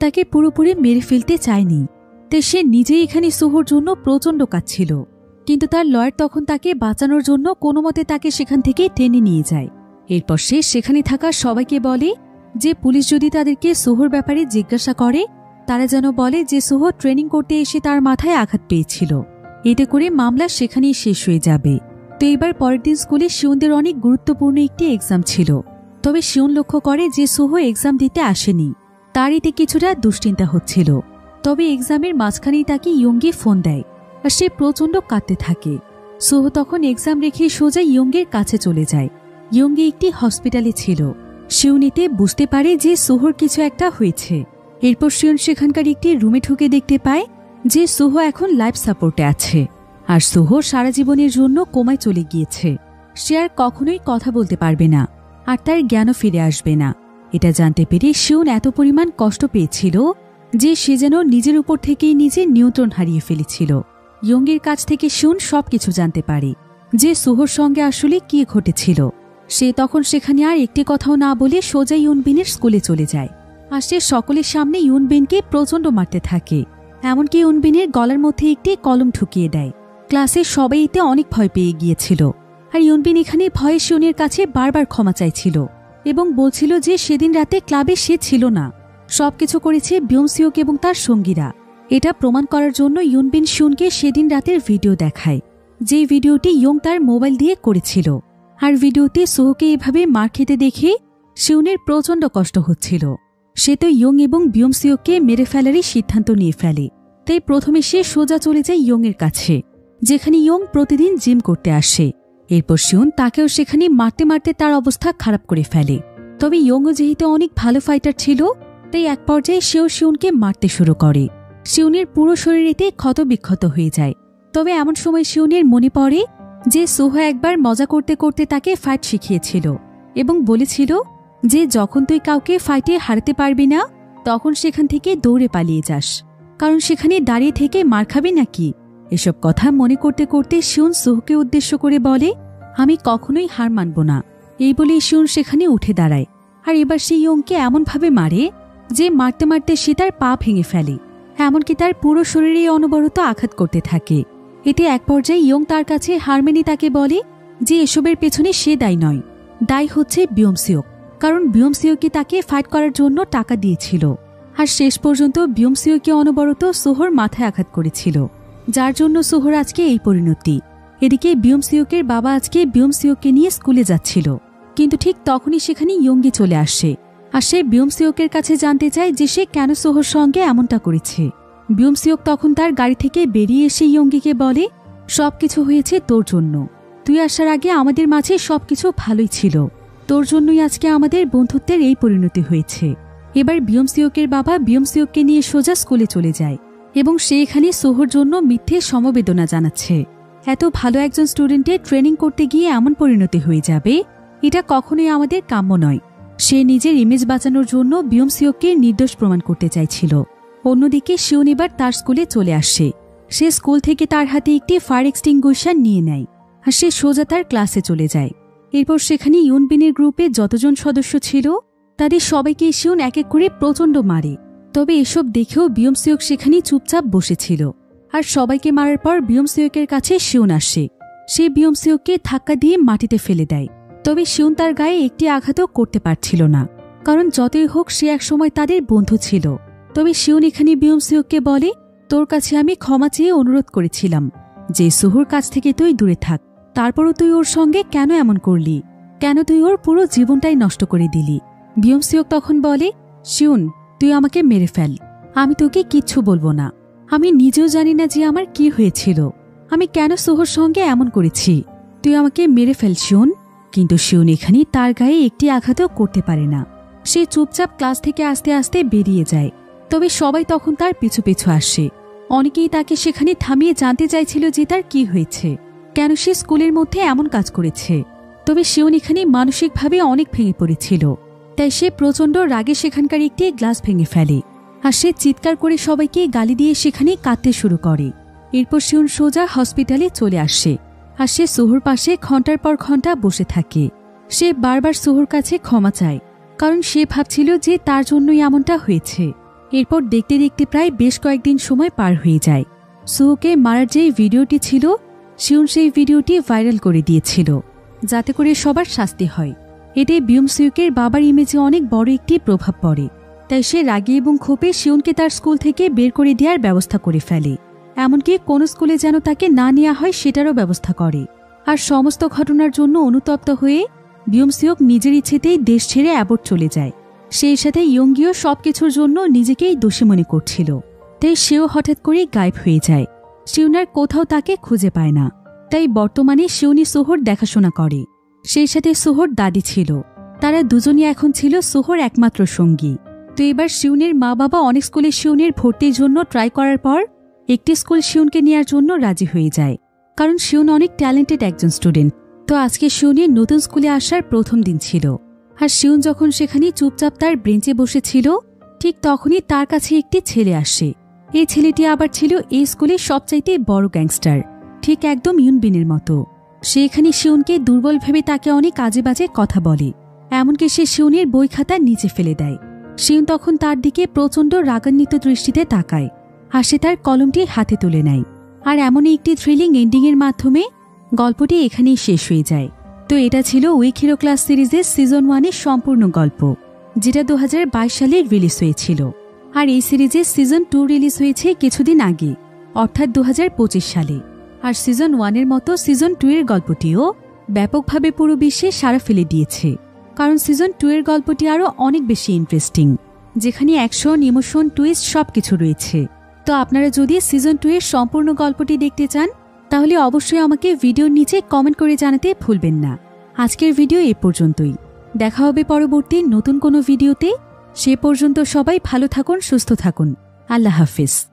তাকে পুরোপুরি মেরে ফেলতে চায়নি। তাই সে নিজেই এখানে সোহর জন্য প্রচণ্ড কাঁদছিল। কিন্তু তার লয়ার তখন তাকে বাঁচানোর জন্য কোনোমতে তাকে সেখান থেকে টেনে নিয়ে যায়। এরপর সে সেখানে থাকা সবাইকে বলে যে পুলিশ যদি তাদেরকে সোহর ব্যাপারে জিজ্ঞাসা করে তারা যেন বলে যে সোহ ট্রেনিং করতে এসে তার মাথায় আঘাত পেয়েছিল। এতে করে মামলা সেখানেই শেষ হয়ে যাবে। তো এবার পরের দিন স্কুলে শিউনদের অনেক গুরুত্বপূর্ণ একটি এক্সাম ছিল। তবে শিউন লক্ষ্য করে যে সোহ এক্সাম দিতে আসেনি। তার এতে কিছুটা দুশ্চিন্তা হচ্ছিল। তবে এক্সামের মাঝখানেই তাকে ইয়ংগে ফোন দেয় আর সে প্রচণ্ড কাঁদতে থাকে। সোহ তখন এক্সাম রেখে সোজা ইয়ংয়ের কাছে চলে যায়। ইয়ংগে একটি হসপিটালে ছিল। শিউন এতে বুঝতে পারে যে সোহর কিছু একটা হয়েছে। এরপর শিউন সেখানকার একটি রুমে ঢুকে দেখতে পায় যে সোহ এখন লাইফ সাপোর্টে আছে। আর সোহ সারা জীবনের জন্য কোমায় চলে গিয়েছে। সে আর কখনোই কথা বলতে পারবে না, আর তার জ্ঞানও ফিরে আসবে না। এটা জানতে পেরে শিউন এত পরিমাণ কষ্ট পেয়েছিল যে সে যেন নিজের উপর থেকেই নিজের নিয়ন্ত্রণ হারিয়ে ফেলেছিল। ইয়ংয়ের কাছ থেকে শিউন সবকিছু জানতে পারে যে সোহর সঙ্গে আসলে কি ঘটেছিল। সে তখন সেখানে আর একটি কথাও না বলে সোজা ইউনবিনের স্কুলে চলে যায়। আর সে সকলের সামনে ইউনবিনকে প্রচণ্ড মারতে থাকে। এমনকি ইউনবিনের গলার মধ্যে একটি কলম ঢুকিয়ে দেয়। ক্লাসের সবাই এতে অনেক ভয় পেয়ে গিয়েছিল। আর ইউনবিন এখানে ভয়ে শিউনের কাছে বারবার ক্ষমা চাইছিল এবং বলছিল যে সেদিন রাতে ক্লাবে সে ছিল না, সবকিছু করেছে বিয়মসিউক এবং তার সঙ্গীরা। এটা প্রমাণ করার জন্য ইউনবিন শিউনকে সেদিন রাতের ভিডিও দেখায়, যে ভিডিওটি ইয়ং তার মোবাইল দিয়ে করেছিল। আর ভিডিওতে সোহকে এভাবে মার খেতে দেখে শিউনের প্রচণ্ড কষ্ট হচ্ছিল। সে তো ইয়ং এবং বিয়মসিওকে মেরে ফেলারই সিদ্ধান্ত নিয়ে ফেলে। তাই প্রথমে সে সোজা চলে যায় ইয়ংয়ের কাছে, যেখানে ইয়ং প্রতিদিন জিম করতে আসে। এরপর শিউন তাকেও সেখানে মারতে মারতে তার অবস্থা খারাপ করে ফেলে। তবে ইয়ংও যেহেতু অনেক ভালো ফাইটার ছিল, তাই এক পর্যায়ে সেও শিউনকে মারতে শুরু করে। শিউনের পুরো শরীরেতে ক্ষতবিক্ষত হয়ে যায়। তবে এমন সময় শিউনের মনে পড়ে যে সোহা একবার মজা করতে করতে তাকে ফাইট শিখিয়েছিল এবং বলেছিল যে যখন তুই কাউকে ফাইটে হারাতে পারবি না, তখন সেখান থেকে দৌড়ে পালিয়ে যাস, কারণ সেখানে দাঁড়িয়ে থেকে মার খাবি নাকি। এসব কথা মনে করতে করতে শিউন সোহকে উদ্দেশ্য করে বলে, আমি কখনোই হার মানব না। এই বলে শিউন সেখানে উঠে দাঁড়ায়, আর এবার সে ইয়ংকে এমনভাবে মারে যে মারতে মারতে সে তার পা ভেঙে ফেলে, এমনকি তার পুরো শরীরে অনবরত আঘাত করতে থাকে। এতে এক পর্যায়ে ইয়ং তার কাছে হার মেনে তাকে বলে যে এসবের পেছনে সে দায়ী নয়, দায়ী হচ্ছে বিয়মসিওক, কারণ বিয়মসিওকে তাকে ফাইট করার জন্য টাকা দিয়েছিল। আর শেষ পর্যন্ত বিয়মসিওকে অনবরত সোহর মাথায় আঘাত করেছিল, যার জন্য সোহর আজকে এই পরিণতি। এদিকে বিয়মসিওকের বাবা আজকে বিয়মসিওকে নিয়ে স্কুলে যাচ্ছিল, কিন্তু ঠিক তখনই সেখানে ইয়ঙ্গি চলে আসে। আর সে বিয়মসিওকের কাছে জানতে চায় যে সে কেন সোহর সঙ্গে এমনটা করেছে। বিয়মসিওক তখন তার গাড়ি থেকে বেরিয়ে এসে ইয়ঙ্গিকে বলে, সবকিছু হয়েছে তোর জন্য। তুই আসার আগে আমাদের মাঝে সবকিছু ভালোই ছিল, তোর জন্যই আজকে আমাদের বন্ধুত্বের এই পরিণতি হয়েছে। এবার বিয়মসিওকের বাবা বিয়মসিওককে নিয়ে সোজা স্কুলে চলে যায় এবং সে এখানে সোহর জন্য মিথ্যে সমবেদনা জানাচ্ছে। এত ভালো একজন স্টুডেন্টের ট্রেনিং করতে গিয়ে এমন পরিণতি হয়ে যাবে, এটা কখনোই আমাদের কাম্য নয়। সে নিজের ইমেজ বাঁচানোর জন্য বিয়মসিওককে নির্দোষ প্রমাণ করতে চাইছিল। অন্যদিকে শিউন এবার তার স্কুলে চলে আসে। সে স্কুল থেকে তার হাতে একটি ফায়ার এক্সটিংগুইশার নিয়ে নেয়, আর সে সোজা তার ক্লাসে চলে যায়। এরপর সেখানে ইউনবিনের গ্রুপে যতজন সদস্য ছিল তাদের সবাইকে শিউন এক এক করে প্রচণ্ড মারে। তবে এসব দেখেও বিয়মসিওক সেখানে চুপচাপ বসেছিল। আর সবাইকে মারার পর বিয়মসিওকের কাছে শিউন আসে। সে বিয়মসিওককে ধাক্কা দিয়ে মাটিতে ফেলে দেয়। তবে শিউন তার গায়ে একটি আঘাতও করতে পারছিল না, কারণ যতই হোক সে একসময় তাদের বন্ধু ছিল। তবে শিউন এখানে বিয়মসিওককে বলে, তোর কাছে আমি ক্ষমা চেয়ে অনুরোধ করেছিলাম যে সোহর কাছ থেকে তুই দূরে থাক, তারপরও তুই ওর সঙ্গে কেন এমন করলি? কেন তুই ওর পুরো জীবনটাই নষ্ট করে দিলি? বিয়মসিওক তখন বলে, শিউন, তুই আমাকে মেরে ফেল, আমি তোকে কিচ্ছু বলবো না। আমি নিজেও জানি না যে আমার কি হয়েছিল, আমি কেন সোহর সঙ্গে এমন করেছি। তুই আমাকে মেরে ফেল শিউন। কিন্তু শিউন এখানে তার গায়ে একটি আঘাতও করতে পারে না। সে চুপচাপ ক্লাস থেকে আস্তে আস্তে বেরিয়ে যায়। তবে সবাই তখন তার পিছু পিছু আসে। অনেকেই তাকে সেখানে থামিয়ে জানতে চাইছিল যে তার কি হয়েছে, কেন সে স্কুলের মধ্যে এমন কাজ করেছে। তবে শিউন এখানে মানসিকভাবে অনেক ভেঙে পড়েছিল, তাই সে প্রচণ্ড রাগে সেখানকার একটি গ্লাস ভেঙে ফেলে। আর সে চিৎকার করে সবাইকে গালি দিয়ে সেখানে কাঁদতে শুরু করে। এরপর শিউন সোজা হসপিটালে চলে আসে। আর সে সোহর পাশে ঘন্টার পর ঘন্টা বসে থাকে। সে বারবার সোহর কাছে ক্ষমা চায়, কারণ সে ভাবছিল যে তার জন্যই এমনটা হয়েছে। এরপর দেখতে দেখতে প্রায় বেশ কয়েকদিন সময় পার হয়ে যায়। সোহকে মারার যেই ভিডিওটি ছিল, শিউন সেই ভিডিওটি ভাইরাল করে দিয়েছিল, যাতে করে সবার শাস্তি হয়। এতে বিয়মসিওকের বাবার ইমেজে অনেক বড় একটি প্রভাব পড়ে। তাই সে রাগে এবং ক্ষোভে শিউনকে তার স্কুল থেকে বের করে দেওয়ার ব্যবস্থা করে ফেলে। এমনকি কোনো স্কুলে যেন তাকে না নেওয়া হয় সেটারও ব্যবস্থা করে। আর সমস্ত ঘটনার জন্য অনুতপ্ত হয়ে বিয়মসিওক নিজের ইচ্ছেতেই দেশ ছেড়ে অ্যাবট চলে যায়। সেই সাথে ইয়ঙ্গিও সবকিছুর জন্য নিজেকেই দোষী মনে করছিল, তাই সেও হঠাৎ করে গায়েব হয়ে যায়। শিউনার কোথাও তাকে খুঁজে পায় না। তাই বর্তমানে শিউনি সোহর দেখাশোনা করে। সেই সাথে সোহর দাদি ছিল। তারা দুজনই এখন ছিল সোহর একমাত্র সঙ্গী। তো এবার শিউনের মা বাবা অনেক স্কুলে শিউনের ভর্তির জন্য ট্রাই করার পর একটি স্কুল শিউনকে নেওয়ার জন্য রাজি হয়ে যায়, কারণ শিউন অনেক ট্যালেন্টেড একজন স্টুডেন্ট। তো আজকে শিউনের নতুন স্কুলে আসার প্রথম দিন ছিল। আর শিউন যখন সেখানে চুপচাপ তার বেঞ্চে বসেছিল, ঠিক তখনই তার কাছে একটি ছেলে আসে। এই ছেলেটি আবার ছিল এই স্কুলের সবচাইতে বড় গ্যাংস্টার, ঠিক একদম ইউনবিনের মতো। সে এখানে শিউনকে দুর্বল ভেবে তাকে অনেক আজে বাজে কথা বলে, এমনকি সে শিউনের বই খাতা নিচে ফেলে দেয়। শিউন তখন তার দিকে প্রচণ্ড রাগান্বিত দৃষ্টিতে তাকায়, আর সে তার কলমটি হাতে তুলে নেয়। আর এমনই একটি থ্রিলিং এন্ডিংয়ের মাধ্যমে গল্পটি এখানেই শেষ হয়ে যায়। তো এটা ছিল উইক হিরো ক্লাস সিরিজের সিজন 1-এর সম্পূর্ণ গল্প, যেটা 2022 সালে রিলিজ হয়েছিল। আর এই সিরিজের সিজন 2 রিলিজ হয়েছে কিছুদিন আগে, অর্থাৎ 2025 সালে। আর সিজন 1-এর মতো সিজন 2-এর গল্পটিও ব্যাপকভাবে পুরো বিশ্বে সাড়া ফেলে দিয়েছে, কারণ সিজন 2-এর গল্পটি আরও অনেক বেশি ইন্টারেস্টিং। যেখানে অ্যাকশন, ইমোশন, টুইস্ট সবকিছু রয়েছে। তো আপনারা যদি সিজন 2 এর সম্পূর্ণ গল্পটি দেখতে চান তাহলে অবশ্যই আমাকে ভিডিওর নিচে কমেন্ট করে জানাতে ভুলবেন না। আজকের ভিডিও এ পর্যন্তই। দেখা হবে পরবর্তী নতুন কোনো ভিডিওতে। সে পর্যন্ত সবাই ভালো থাকুন, সুস্থ থাকুন। আল্লাহ হাফিজ।